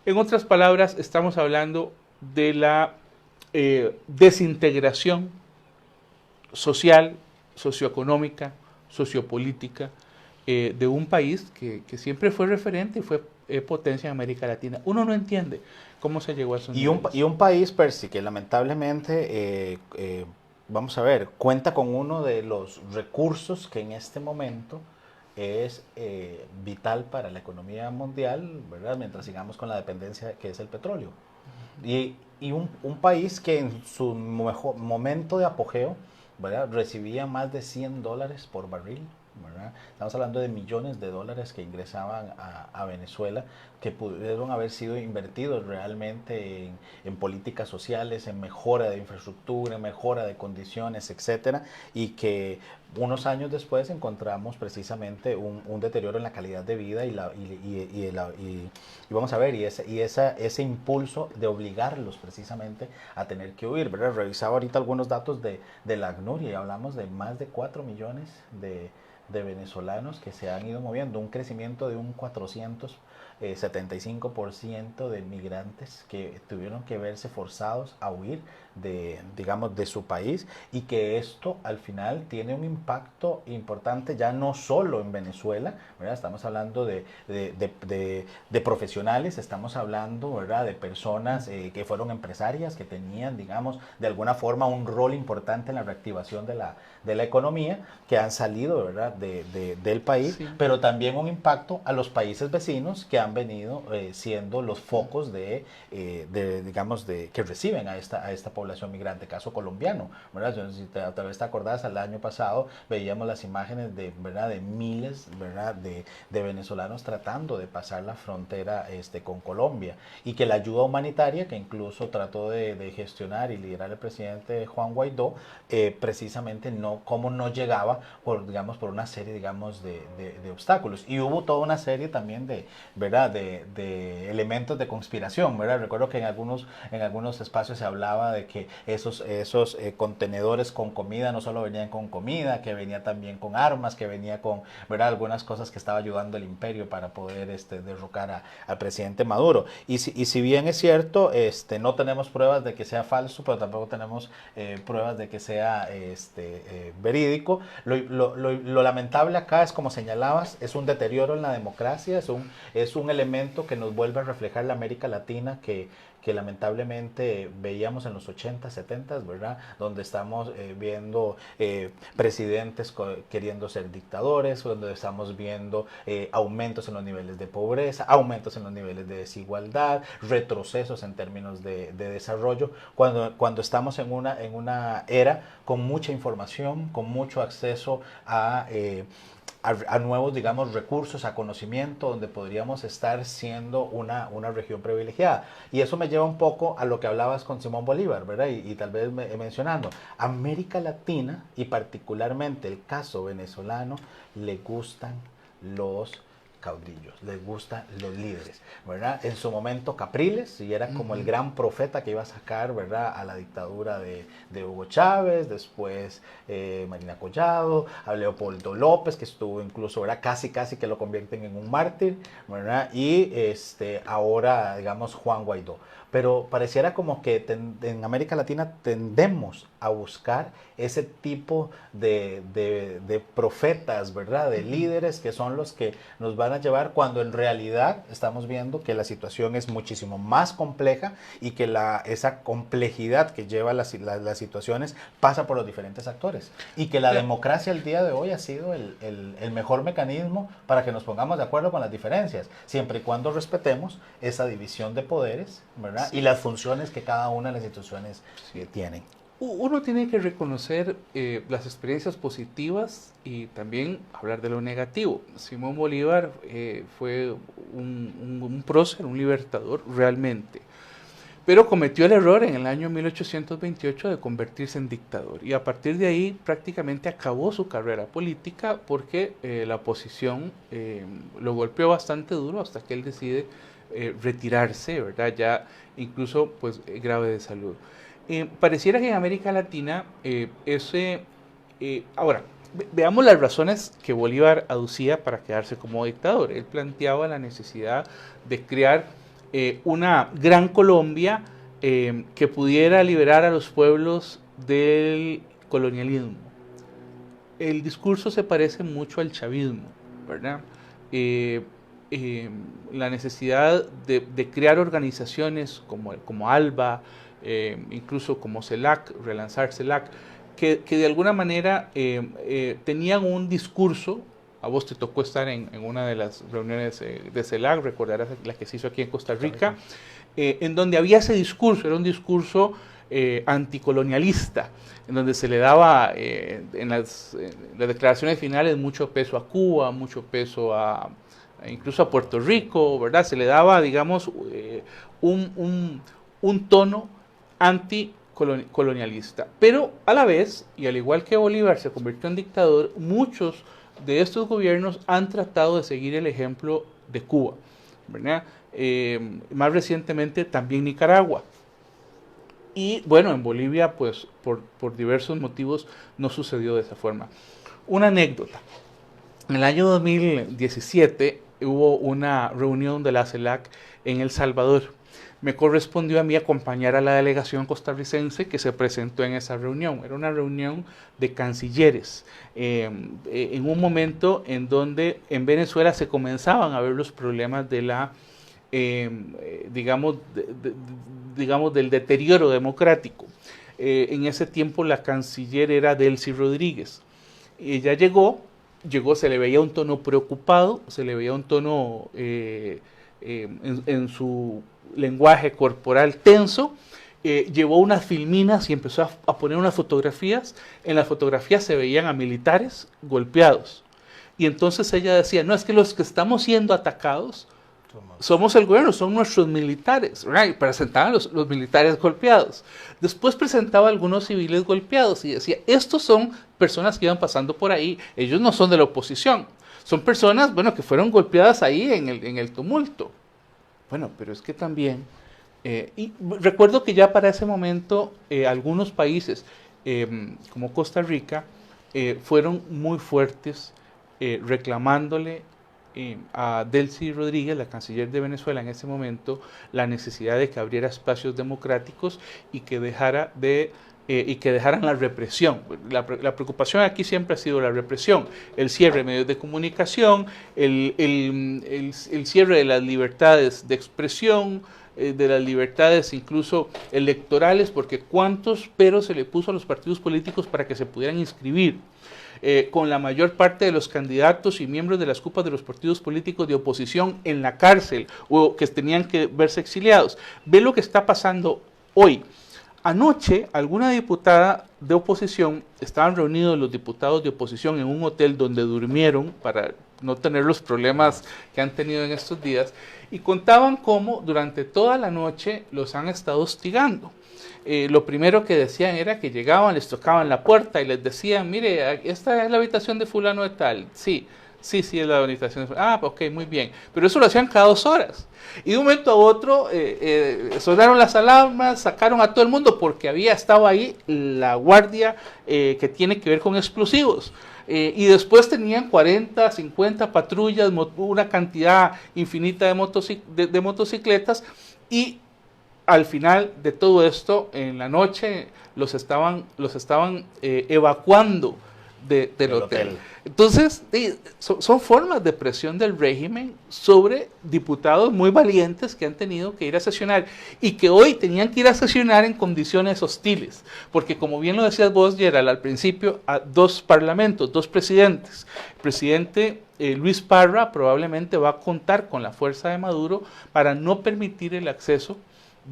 En otras palabras, estamos hablando de la desintegración social, socioeconómica, sociopolítica de un país que siempre fue referente y fue potencia en América Latina. Uno no entiende cómo se llegó a esos niveles. Y un país, Percy, que lamentablemente, vamos a ver, cuenta con uno de los recursos que en este momento es vital para la economía mundial, ¿verdad? Mientras sigamos con la dependencia que es el petróleo. Y un país que en su mejor momento de apogeo, ¿verdad?, recibía más de $100 por barril, ¿verdad? Estamos hablando de millones de dólares que ingresaban a Venezuela, que pudieron haber sido invertidos realmente en políticas sociales, en mejora de infraestructura, en mejora de condiciones, etcétera, y que unos años después encontramos precisamente un deterioro en la calidad de vida y vamos a ver, ese impulso de obligarlos precisamente a tener que huir, ¿verdad? Revisaba ahorita algunos datos de la ACNUR y hablamos de más de 4 millones de venezolanos que se han ido moviendo, un crecimiento de un 475% de migrantes que tuvieron que verse forzados a huir digamos, de su país, y que esto al final tiene un impacto importante ya no solo en Venezuela, ¿verdad? Estamos hablando de profesionales, estamos hablando, ¿verdad?, de personas que fueron empresarias, que tenían, digamos, de alguna forma un rol importante en la reactivación de la economía, que han salido, ¿verdad?, del país, sí, pero también un impacto a los países vecinos que han venido siendo los focos digamos, que reciben a esta población migrante, caso colombiano, ¿verdad? Yo no sé si tal vez te acordás, el año pasado veíamos las imágenes ¿verdad?, de miles, ¿verdad?, de venezolanos tratando de pasar la frontera con Colombia, y que la ayuda humanitaria que incluso trató de gestionar y liderar el presidente Juan Guaidó, precisamente como no llegaba digamos, por una serie, digamos, de obstáculos, y hubo toda una serie también ¿verdad?, de elementos de conspiración, ¿verdad? Recuerdo que en algunos espacios se hablaba de que esos contenedores con comida no solo venían con comida, que venía también con armas, que venía con, ¿verdad?, algunas cosas que estaba ayudando el imperio para poder derrocar al presidente Maduro. Y si bien es cierto, no tenemos pruebas de que sea falso, pero tampoco tenemos pruebas de que sea verídico. Lo lamentable acá es, como señalabas, es un deterioro en la democracia, es un elemento que nos vuelve a reflejar la América Latina que lamentablemente veíamos en los 80, 70, ¿verdad?, donde estamos viendo presidentes queriendo ser dictadores, donde estamos viendo aumentos en los niveles de pobreza, aumentos en los niveles de desigualdad, retrocesos en términos de desarrollo, cuando estamos en una era con mucha información, con mucho acceso a nuevos, digamos, recursos, a conocimiento, donde podríamos estar siendo una región privilegiada. Y eso me lleva un poco a lo que hablabas con Simón Bolívar, ¿verdad? Y tal vez mencionando, América Latina, y particularmente el caso venezolano, le gustan los caudillos, les gustan los líderes, ¿verdad? En su momento Capriles, y era como el gran profeta que iba a sacar, ¿verdad?, a la dictadura de Hugo Chávez, después Marina Collado, a Leopoldo López, que estuvo incluso, ¿verdad?, casi que lo convierten en un mártir, ¿verdad? Y ahora, digamos, Juan Guaidó. Pero pareciera como que en América Latina tendemos a buscar ese tipo de profetas, ¿verdad?, de líderes que son los que nos van a llevar, cuando en realidad estamos viendo que la situación es muchísimo más compleja, y que esa complejidad que lleva las situaciones pasa por los diferentes actores, y que la democracia el día de hoy ha sido el mejor mecanismo para que nos pongamos de acuerdo con las diferencias, siempre y cuando respetemos esa división de poderes, ¿verdad?, ¿verdad? Sí. Y las funciones que cada una de las instituciones tienen. Uno tiene que reconocer las experiencias positivas y también hablar de lo negativo. Simón Bolívar fue un prócer, un libertador realmente, pero cometió el error en el año 1828 de convertirse en dictador, y a partir de ahí prácticamente acabó su carrera política porque la oposición lo golpeó bastante duro hasta que él decide retirarse, ¿verdad? Ya incluso pues grave de salud. Pareciera que en América Latina ahora, veamos las razones que Bolívar aducía para quedarse como dictador. Él planteaba la necesidad de crear una gran Colombia que pudiera liberar a los pueblos del colonialismo. El discurso se parece mucho al chavismo, ¿verdad? La necesidad de crear organizaciones como ALBA, incluso como CELAC, relanzar CELAC, que de alguna manera tenían un discurso. A vos te tocó estar en una de las reuniones de CELAC, recordarás la que se hizo aquí en Costa Rica, en donde había ese discurso, era un discurso anticolonialista, en donde se le daba en las declaraciones finales mucho peso a Cuba, mucho peso incluso a Puerto Rico, ¿verdad? Se le daba, digamos, un tono anticolonialista. Pero a la vez, y al igual que Bolívar se convirtió en dictador, muchos de estos gobiernos han tratado de seguir el ejemplo de Cuba, ¿verdad? Más recientemente también Nicaragua. Y bueno, en Bolivia, pues por diversos motivos no sucedió de esa forma. Una anécdota. En el año 2017 hubo una reunión de la CELAC en El Salvador. Me correspondió a mí acompañar a la delegación costarricense que se presentó en esa reunión. Era una reunión de cancilleres, en un momento en donde en Venezuela se comenzaban a ver los problemas de la, digamos, del deterioro democrático. En ese tiempo la canciller era Delcy Rodríguez. Ella llegó, se le veía un tono preocupado, se le veía un tono en su lenguaje corporal tenso, llevó unas filminas y empezó a poner unas fotografías. En las fotografías se veían a militares golpeados. Y entonces ella decía, no, es que los que estamos siendo atacados somos el gobierno, son nuestros militares, right? Presentaban los militares golpeados. Después presentaba a algunos civiles golpeados y decía, estos son personas que iban pasando por ahí, ellos no son de la oposición, son personas, bueno, que fueron golpeadas ahí en el tumulto. Bueno, pero es que también, y recuerdo que ya para ese momento algunos países, como Costa Rica, fueron muy fuertes reclamándole a Delcy Rodríguez, la canciller de Venezuela en ese momento, la necesidad de que abriera espacios democráticos y que dejaran la represión. La preocupación aquí siempre ha sido la represión, el cierre de medios de comunicación, el cierre de las libertades de expresión, de las libertades incluso electorales, porque cuántos peros se le puso a los partidos políticos para que se pudieran inscribir. Con la mayor parte de los candidatos y miembros de las cupas de los partidos políticos de oposición en la cárcel o que tenían que verse exiliados. Ve lo que está pasando hoy. Anoche, alguna diputada de oposición, estaban reunidos los diputados de oposición en un hotel donde durmieron para no tener los problemas que han tenido en estos días, y contaban cómo durante toda la noche los han estado hostigando. Lo primero que decían era que llegaban, les tocaban la puerta y les decían, mire, esta es la habitación de fulano de tal. Sí, es la habitación de fulano. Ah, ok, muy bien. Pero eso lo hacían cada 2 horas. Y de un momento a otro sonaron las alarmas, sacaron a todo el mundo porque había estado ahí la guardia que tiene que ver con explosivos. Y después tenían 40, 50 patrullas, una cantidad infinita de motocicletas, y al final de todo esto, en la noche, los estaban evacuando del hotel. Entonces, son formas de presión del régimen sobre diputados muy valientes que han tenido que ir a sesionar y que hoy tenían que ir a sesionar en condiciones hostiles. Porque como bien lo decías vos, Gerald, al principio, a 2 parlamentos, 2 presidentes. El presidente Luis Parra probablemente va a contar con la fuerza de Maduro para no permitir el acceso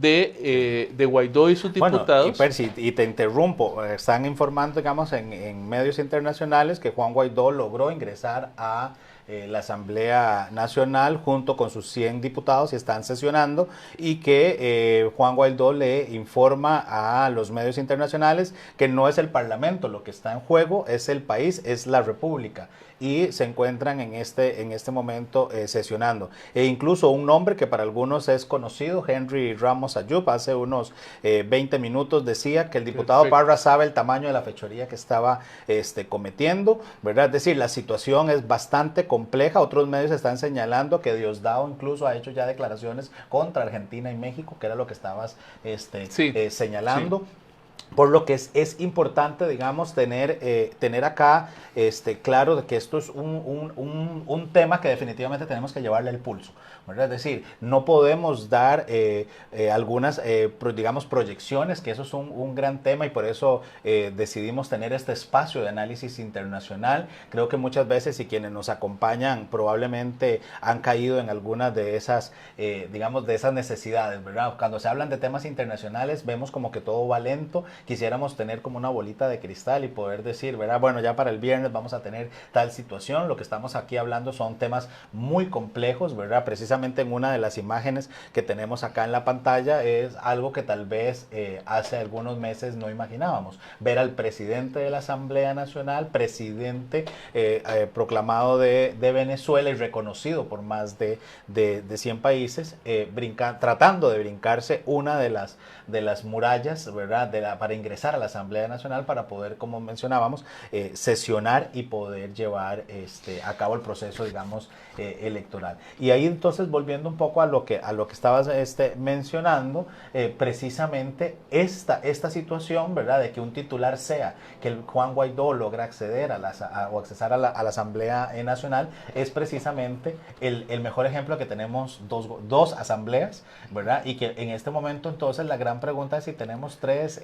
de Guaidó y sus diputados. Bueno, y Percy, y te interrumpo, están informando, digamos, en medios internacionales que Juan Guaidó logró ingresar a la Asamblea Nacional junto con sus 100 diputados y están sesionando, y que Juan Guaidó le informa a los medios internacionales que no es el Parlamento lo que está en juego, es el país, es la República, y se encuentran en este momento sesionando. E incluso un nombre que para algunos es conocido, Henry Ramos Ayub, hace unos 20 minutos decía que el diputado Perfecto. Parra sabe el tamaño de la fechoría que estaba cometiendo, ¿verdad? Es decir, la situación es bastante compleja. Otros medios están señalando que Diosdado incluso ha hecho ya declaraciones contra Argentina y México, que era lo que estabas Sí, señalando. sí. Por lo que es importante, digamos, tener acá claro de que esto es un tema que definitivamente tenemos que llevarle el pulso, ¿verdad? Es decir, no podemos dar algunas, digamos, proyecciones, que eso es un gran tema, y por eso decidimos tener este espacio de análisis internacional. Creo que muchas veces, y quienes nos acompañan probablemente han caído en algunas de esas, digamos, de esas necesidades, ¿verdad? Cuando se hablan de temas internacionales vemos como que todo va lento. Quisiéramos tener como una bolita de cristal y poder decir, ¿verdad? Bueno, ya para el viernes vamos a tener tal situación. Lo que estamos aquí hablando son temas muy complejos, ¿verdad? Precisamente en una de las imágenes que tenemos acá en la pantalla es algo que tal vez hace algunos meses no imaginábamos. Ver al presidente de la Asamblea Nacional, presidente proclamado de Venezuela y reconocido por más de 100 países, tratando de brincarse una de las murallas, ¿verdad? Para ingresar a la Asamblea Nacional para poder, como mencionábamos, sesionar y poder llevar a cabo el proceso, digamos, electoral. Y ahí entonces, volviendo un poco a lo que estabas mencionando, precisamente esta situación, ¿verdad? De que un titular sea que el Juan Guaidó logra acceder o accesar a la Asamblea Nacional, es precisamente el mejor ejemplo, que tenemos dos asambleas, ¿verdad? Y que en este momento entonces la gran pregunta es si tenemos tres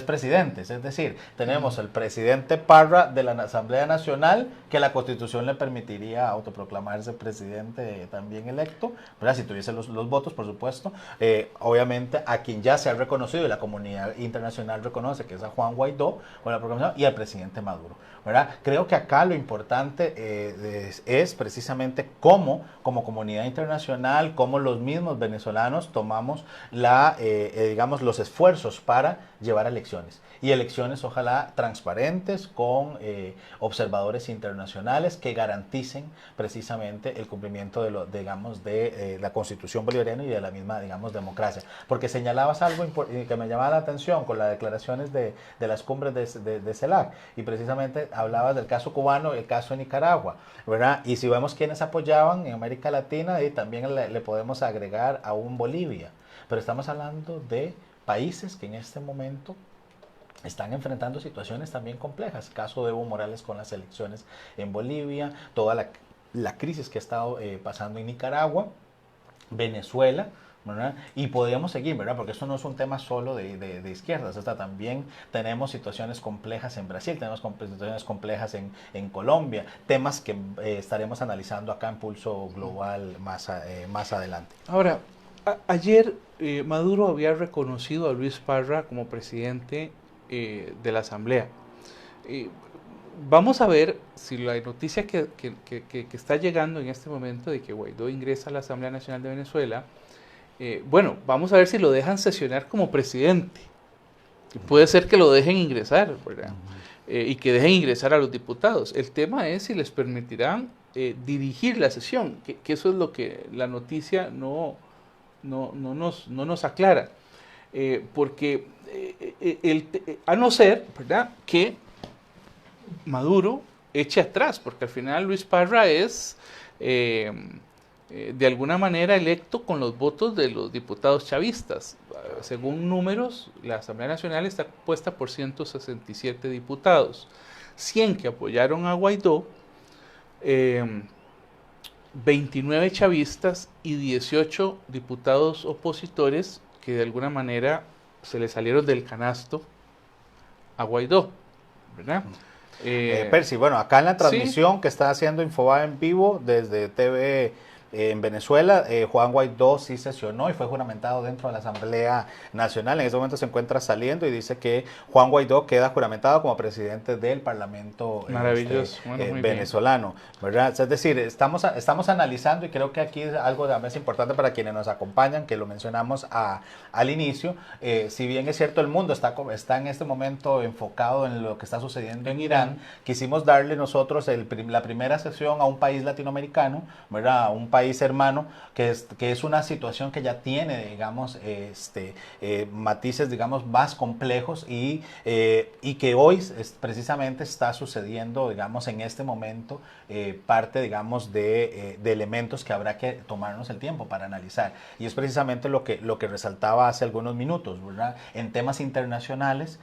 presidentes, es decir, tenemos el presidente Parra de la Asamblea Nacional, que la Constitución le permitiría autoproclamarse presidente también electo, ¿verdad? Si tuviese los votos, por supuesto. Obviamente a quien ya se ha reconocido y la comunidad internacional reconoce, que es a Juan Guaidó con la proclamación, y al presidente Maduro, ¿verdad? Creo que acá lo importante es precisamente cómo, como comunidad internacional, cómo los mismos venezolanos tomamos digamos, los esfuerzos para llevar elecciones. Y elecciones, ojalá, transparentes, con observadores internacionales que garanticen precisamente el cumplimiento de la Constitución bolivariana y de la misma, digamos, democracia. Porque señalabas algo que me llamaba la atención con las declaraciones de las cumbres de CELAC, y precisamente hablabas del caso cubano y el caso de Nicaragua, ¿verdad? Y si vemos quiénes apoyaban en América Latina, y también le podemos agregar aún Bolivia. Pero estamos hablando de países que en este momento están enfrentando situaciones también complejas. Caso de Evo Morales con las elecciones en Bolivia, toda la crisis que ha estado pasando en Nicaragua, Venezuela, ¿verdad? Y podríamos seguir, ¿verdad? Porque esto no es un tema solo de izquierdas. También tenemos situaciones complejas en Brasil, tenemos situaciones complejas en Colombia, temas que estaremos analizando acá en Pulso Global más adelante. Ahora, ayer Maduro había reconocido a Luis Parra como presidente de la Asamblea. Vamos a ver si la noticia que está llegando en este momento de que Guaidó ingresa a la Asamblea Nacional de Venezuela, bueno, vamos a ver si lo dejan sesionar como presidente. Puede ser que lo dejen ingresar, ¿verdad? Y que dejen ingresar a los diputados. El tema es si les permitirán dirigir la sesión, que eso es lo que la noticia no nos aclara. Porque a no ser, ¿verdad?, que Maduro eche atrás, porque al final Luis Parra es de alguna manera electo con los votos de los diputados chavistas. Según números, la Asamblea Nacional está compuesta por 167 diputados, 100 que apoyaron a Guaidó, 29 chavistas y 18 diputados opositores que de alguna manera se le salieron del canasto a Guaidó, ¿verdad? Percy, bueno, acá en la transmisión que está haciendo Infobae en vivo desde TV en Venezuela, Juan Guaidó sí sesionó y fue juramentado dentro de la Asamblea Nacional. En ese momento se encuentra saliendo y dice que Juan Guaidó queda juramentado como presidente del Parlamento Maravilloso, bueno, muy venezolano, ¿verdad? Es decir, estamos analizando, y creo que aquí es algo también importante para quienes nos acompañan, que lo mencionamos al inicio. Si bien es cierto, el mundo está en este momento enfocado en lo que está sucediendo en Irán, quisimos darle nosotros la primera sesión a un país latinoamericano, ¿verdad? A un país hermano, que es una situación que ya tiene, digamos, matices, digamos, más complejos y que hoy precisamente está sucediendo, digamos, en este momento, parte, digamos, de elementos que habrá que tomarnos el tiempo para analizar. Y es precisamente lo que resaltaba hace algunos minutos, ¿verdad? En temas internacionales,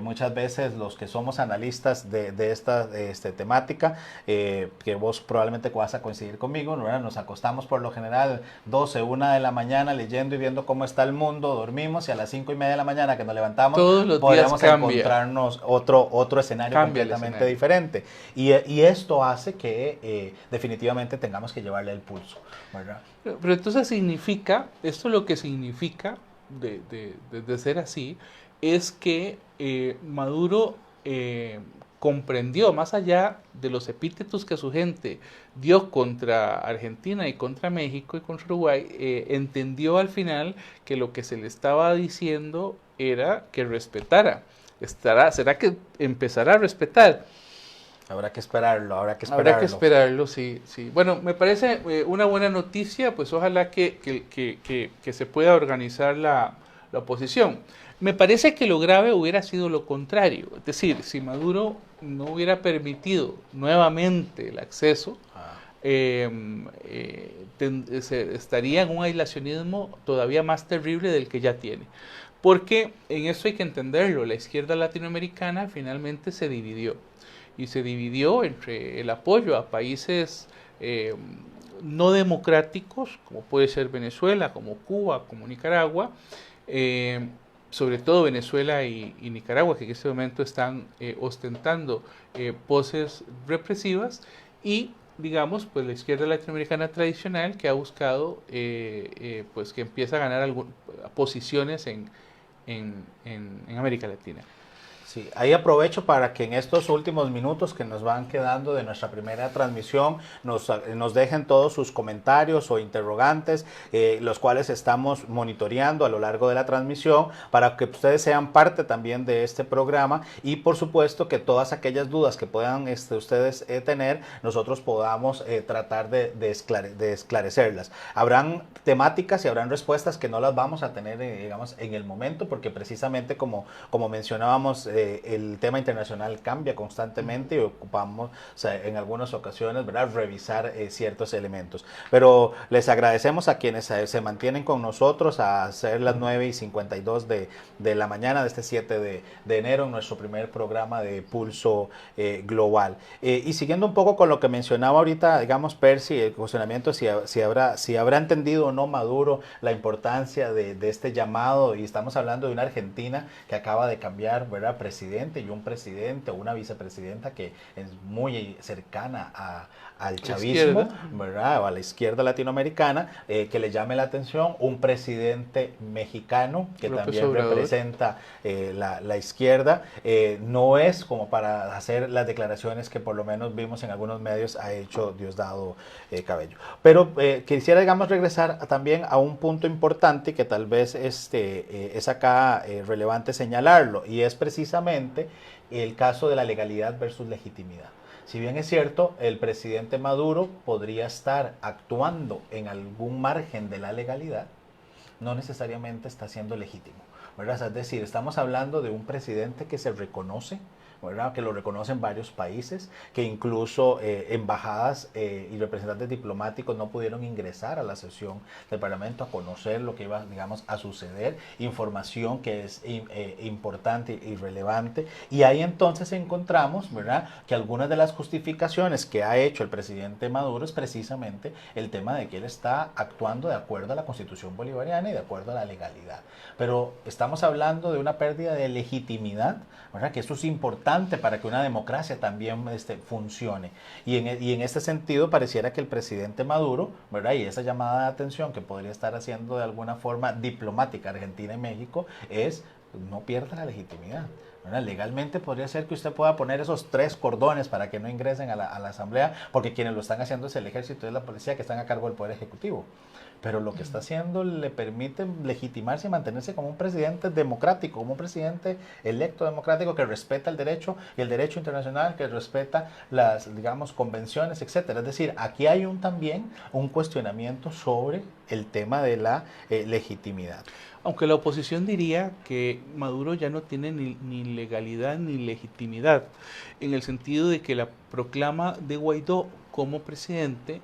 muchas veces los que somos analistas de esta temática, que vos probablemente vas a coincidir conmigo, ¿verdad? Nos acostamos por lo general 12, 1 de la mañana leyendo y viendo cómo está el mundo, dormimos y a las 5:30 de la mañana que nos levantamos podríamos encontrarnos otro escenario completamente diferente. Y esto hace que definitivamente tengamos que llevarle el pulso, ¿verdad? Pero entonces esto lo que significa de ser así, es que Maduro comprendió, más allá de los epítetos que su gente dio contra Argentina y contra México y contra Uruguay, entendió al final que lo que se le estaba diciendo era que respetara. ¿Será que empezará a respetar? Habrá que esperarlo. Habrá que esperarlo, sí. Bueno, me parece una buena noticia, pues ojalá que se pueda organizar la oposición. Me parece que lo grave hubiera sido lo contrario, es decir, si Maduro no hubiera permitido nuevamente el acceso, estaría en un aislacionismo todavía más terrible del que ya tiene. Porque en eso hay que entenderlo, la izquierda latinoamericana finalmente se dividió. Y se dividió entre el apoyo a países no democráticos, como puede ser Venezuela, como Cuba, como Nicaragua, sobre todo Venezuela y Nicaragua, que en este momento están ostentando poses represivas, y digamos, pues la izquierda latinoamericana tradicional, que ha buscado pues que empieza a ganar posiciones en América Latina. Sí, ahí aprovecho para que en estos últimos minutos que nos van quedando de nuestra primera transmisión nos dejen todos sus comentarios o interrogantes, los cuales estamos monitoreando a lo largo de la transmisión para que ustedes sean parte también de este programa, y por supuesto que todas aquellas dudas que puedan ustedes tener, nosotros podamos tratar de esclarecerlas. Habrán temáticas y habrán respuestas que no las vamos a tener digamos en el momento, porque precisamente como mencionábamos, el tema internacional cambia constantemente y ocupamos, o sea, en algunas ocasiones, ¿verdad?, revisar ciertos elementos. Pero les agradecemos a quienes se mantienen con nosotros a hacer las 9:52 de la mañana de este 7 de enero en nuestro primer programa de Pulso Global. Y siguiendo un poco con lo que mencionaba ahorita, digamos, Percy, el cuestionamiento si habrá entendido o no Maduro la importancia de este llamado, y estamos hablando de una Argentina que acaba de cambiar, ¿verdad?, presidente, y un presidente o una vicepresidenta que es muy cercana al chavismo, ¿verdad?, o a la izquierda latinoamericana, que le llame la atención un presidente mexicano que también representa la izquierda. No es como para hacer las declaraciones que por lo menos vimos en algunos medios ha hecho Diosdado Cabello. Pero quisiera, digamos, regresar también a un punto importante que tal vez es acá relevante señalarlo, y es precisamente el caso de la legalidad versus legitimidad. Si bien es cierto, el presidente Maduro podría estar actuando en algún margen de la legalidad, no necesariamente está siendo legítimo, ¿verdad? Es decir, estamos hablando de un presidente que se reconoce, ¿verdad?, que lo reconocen varios países, que incluso embajadas y representantes diplomáticos no pudieron ingresar a la sesión del Parlamento a conocer lo que iba, digamos, a suceder, información que es importante y relevante, y ahí entonces encontramos, ¿verdad?, que algunas de las justificaciones que ha hecho el presidente Maduro es precisamente el tema de que él está actuando de acuerdo a la Constitución bolivariana y de acuerdo a la legalidad. Pero estamos hablando de una pérdida de legitimidad, ¿verdad?, que eso es importante importante para que una democracia también funcione. Y en este sentido pareciera que el presidente Maduro, ¿verdad? Y esa llamada de atención que podría estar haciendo de alguna forma diplomática Argentina y México es no pierda la legitimidad. ¿Verdad? Legalmente podría ser que usted pueda poner esos 3 cordones para que no ingresen a la asamblea, porque quienes lo están haciendo es el ejército y la policía que están a cargo del poder ejecutivo. Pero lo que está haciendo le permite legitimarse y mantenerse como un presidente democrático, como un presidente electo democrático que respeta el derecho y el derecho internacional, que respeta las, digamos, convenciones, etcétera. Es decir, aquí hay también un cuestionamiento sobre el tema de la legitimidad. Aunque la oposición diría que Maduro ya no tiene ni legalidad ni legitimidad, en el sentido de que la proclama de Guaidó como presidente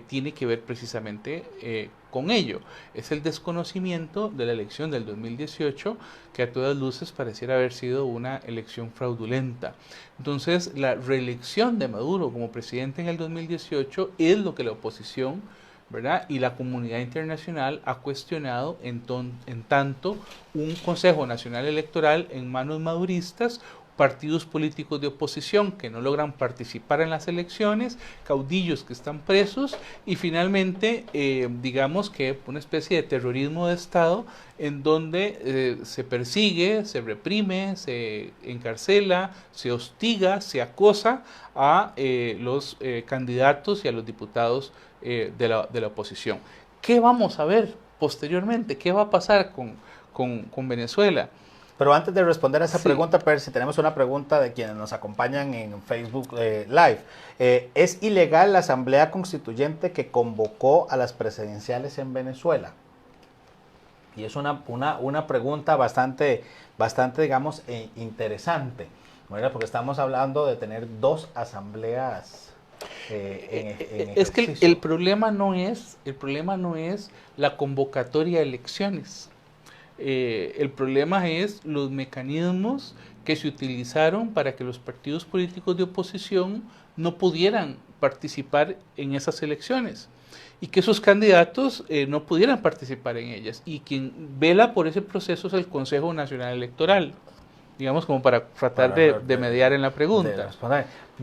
tiene que ver precisamente con ello. Es el desconocimiento de la elección del 2018, que a todas luces pareciera haber sido una elección fraudulenta. Entonces, la reelección de Maduro como presidente en el 2018 es lo que la oposición, ¿verdad?, y la comunidad internacional ha cuestionado en tanto un Consejo Nacional Electoral en manos maduristas, partidos políticos de oposición que no logran participar en las elecciones, caudillos que están presos y finalmente, digamos que una especie de terrorismo de Estado en donde se persigue, se reprime, se encarcela, se hostiga, se acosa a los candidatos y a los diputados de la oposición. ¿Qué vamos a ver posteriormente? ¿Qué va a pasar con Venezuela? Pero antes de responder a esa pregunta, Percy, tenemos una pregunta de quienes nos acompañan en Facebook Live. ¿Es ilegal la Asamblea Constituyente que convocó a las presidenciales en Venezuela? Y es una pregunta bastante, digamos, interesante, ¿verdad? Porque estamos hablando de tener 2 asambleas es que el problema no es la convocatoria a elecciones. El problema es los mecanismos que se utilizaron para que los partidos políticos de oposición no pudieran participar en esas elecciones y que esos candidatos no pudieran participar en ellas. Y quien vela por ese proceso es el Consejo Nacional Electoral, digamos, como para tratar de mediar en la pregunta.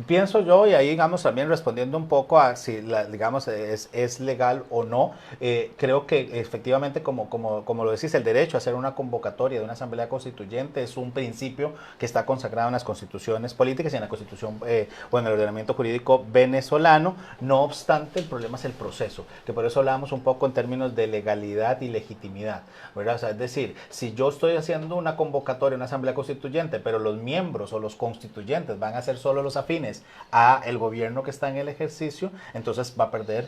Pienso yo, y ahí, digamos, también respondiendo un poco a si, digamos, es legal o no, creo que efectivamente, como lo decís, el derecho a hacer una convocatoria de una asamblea constituyente es un principio que está consagrado en las constituciones políticas y en la constitución o en el ordenamiento jurídico venezolano. No obstante, el problema es el proceso, que por eso hablamos un poco en términos de legalidad y legitimidad, ¿verdad? O sea, es decir, si yo estoy haciendo una convocatoria, una asamblea constituyente, pero los miembros o los constituyentes van a ser solo los afines a el gobierno que está en el ejercicio, entonces va a perder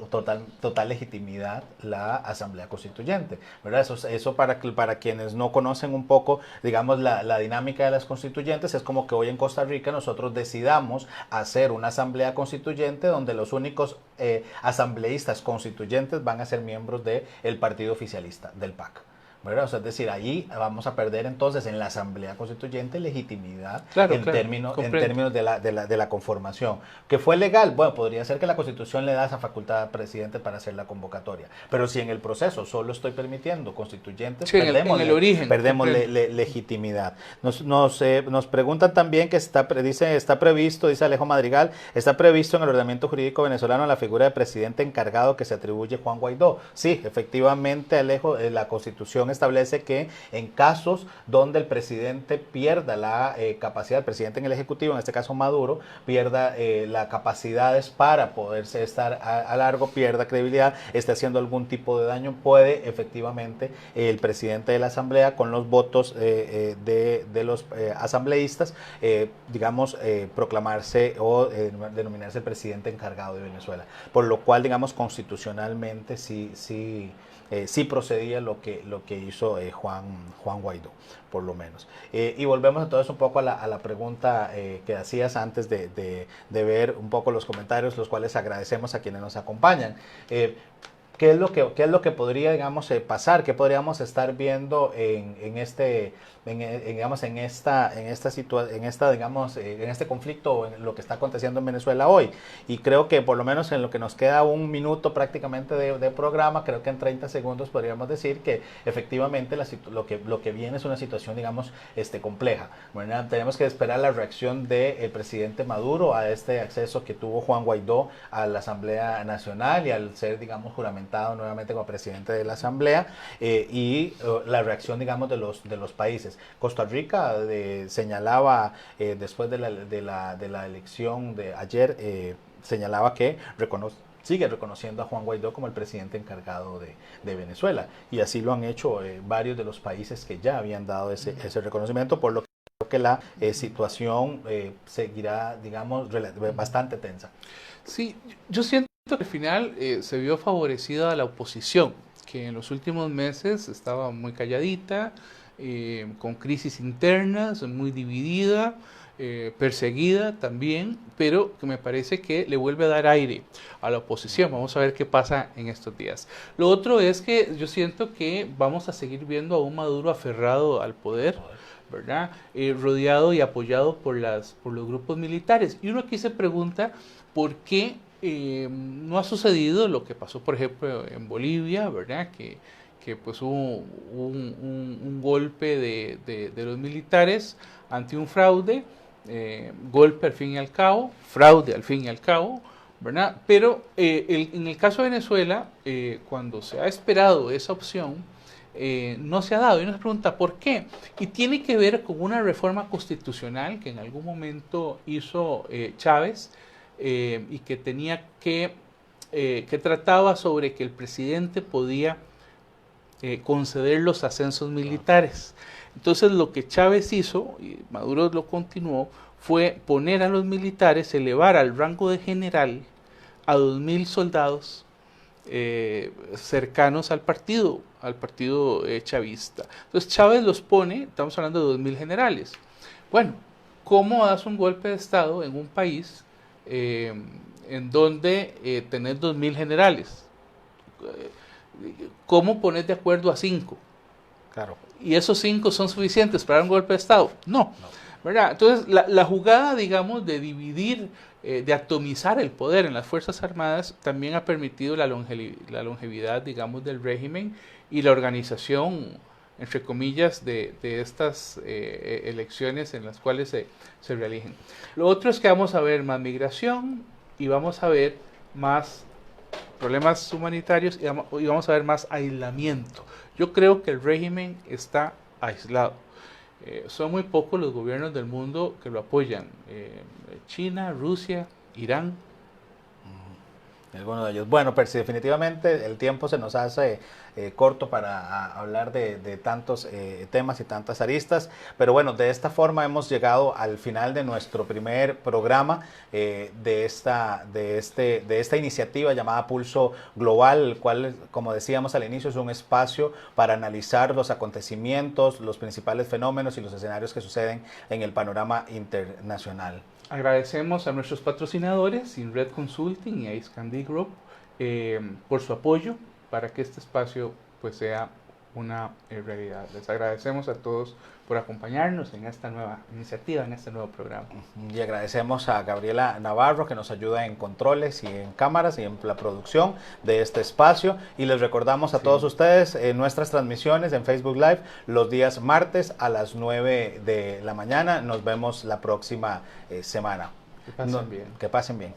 total legitimidad la asamblea constituyente, ¿verdad? Eso para quienes no conocen un poco, digamos, la dinámica de las constituyentes, es como que hoy en Costa Rica nosotros decidamos hacer una asamblea constituyente donde los únicos asambleístas constituyentes van a ser miembros del partido oficialista, del PAC. ¿Verdad? O sea, es decir, allí vamos a perder entonces en la Asamblea Constituyente legitimidad, en términos de la conformación. ¿Que fue legal? Bueno, podría ser que la Constitución le da esa facultad al presidente para hacer la convocatoria. Pero si en el proceso solo estoy permitiendo constituyentes, sí, perdemos legitimidad. Nos preguntan también que está previsto, dice Alejo Madrigal, está previsto en el ordenamiento jurídico venezolano la figura de presidente encargado que se atribuye Juan Guaidó. Sí, efectivamente, Alejo, la Constitución establece que en casos donde el presidente pierda la capacidad, el presidente en el Ejecutivo, en este caso Maduro, pierda las capacidades para poderse estar a largo, pierda credibilidad, esté haciendo algún tipo de daño, puede efectivamente el presidente de la Asamblea, con los votos de los asambleístas, digamos, proclamarse o denominarse el presidente encargado de Venezuela. Por lo cual, digamos, constitucionalmente sí procedía lo que hizo Juan Guaidó, por lo menos. Y volvemos entonces un poco a la pregunta que hacías antes de ver un poco los comentarios, los cuales agradecemos a quienes nos acompañan. ¿qué es lo que podría, digamos, pasar? ¿Qué podríamos estar viendo en este, digamos, en este conflicto, o en lo que está aconteciendo en Venezuela hoy? Y creo que por lo menos en lo que nos queda un minuto prácticamente de programa, creo que en 30 segundos podríamos decir que efectivamente lo que viene es una situación, digamos, compleja, ¿verdad? Tenemos que esperar la reacción del presidente Maduro a este acceso que tuvo Juan Guaidó a la Asamblea Nacional, y al ser, digamos, juramentado nuevamente como presidente de la Asamblea, la reacción, digamos, de los países. Costa Rica señalaba, después de la elección de ayer, señalaba que sigue reconociendo a Juan Guaidó como el presidente encargado de Venezuela, y así lo han hecho varios de los países que ya habían dado ese reconocimiento, por lo que creo que la situación seguirá, digamos, bastante tensa. Sí, yo siento que al final se vio favorecida la oposición, que en los últimos meses estaba muy calladita, con crisis internas, muy dividida, perseguida también, pero que me parece que le vuelve a dar aire a la oposición. Vamos a ver qué pasa en estos días. Lo otro es que yo siento que vamos a seguir viendo a un Maduro aferrado al poder, ¿verdad? Rodeado y apoyado por los grupos militares. Y uno aquí se pregunta por qué no ha sucedido lo que pasó, por ejemplo, en Bolivia, ¿verdad? Que pues hubo un golpe de los militares ante un fraude, golpe al fin y al cabo, fraude al fin y al cabo, ¿verdad? Pero en el caso de Venezuela, cuando se ha esperado esa opción, no se ha dado. Y uno se pregunta ¿por qué? Y tiene que ver con una reforma constitucional que en algún momento hizo Chávez, y que tenía que trataba sobre que el presidente podía conceder los ascensos militares. Entonces lo que Chávez hizo, y Maduro lo continuó, fue poner a los militares, elevar al rango de general a 2.000 soldados cercanos al partido chavista. Entonces Chávez los pone, estamos hablando de 2.000 generales. Bueno, ¿cómo das un golpe de Estado en un país en donde tenés 2.000 generales? ¿Cómo pones de acuerdo a 5? Claro. ¿Y esos 5 son suficientes para un golpe de Estado? No. ¿Verdad? Entonces, la jugada, digamos, de dividir, de atomizar el poder en las Fuerzas Armadas también ha permitido la longevidad, digamos, del régimen y la organización, entre comillas, de estas elecciones en las cuales se reeligen. Lo otro es que vamos a ver más migración y vamos a ver más problemas humanitarios y vamos a ver más aislamiento. Yo creo que el régimen está aislado. Son muy pocos los gobiernos del mundo que lo apoyan. China, Rusia, Irán. Alguno de ellos. Bueno, pero sí, definitivamente el tiempo se nos hace corto para hablar de tantos temas y tantas aristas, pero bueno, de esta forma hemos llegado al final de nuestro primer programa de esta iniciativa llamada Pulso Global, el cual, como decíamos al inicio, es un espacio para analizar los acontecimientos, los principales fenómenos y los escenarios que suceden en el panorama internacional. Agradecemos a nuestros patrocinadores, InRed Consulting y Ace Candy Group, por su apoyo para que este espacio pues sea una realidad. Les agradecemos a todos por acompañarnos en esta nueva iniciativa, en este nuevo programa. Y agradecemos a Gabriela Navarro, que nos ayuda en controles y en cámaras y en la producción de este espacio. Y les recordamos a todos ustedes nuestras transmisiones en Facebook Live los días martes a las 9 de la mañana. Nos vemos la próxima semana. Que pasen bien. Que pasen bien.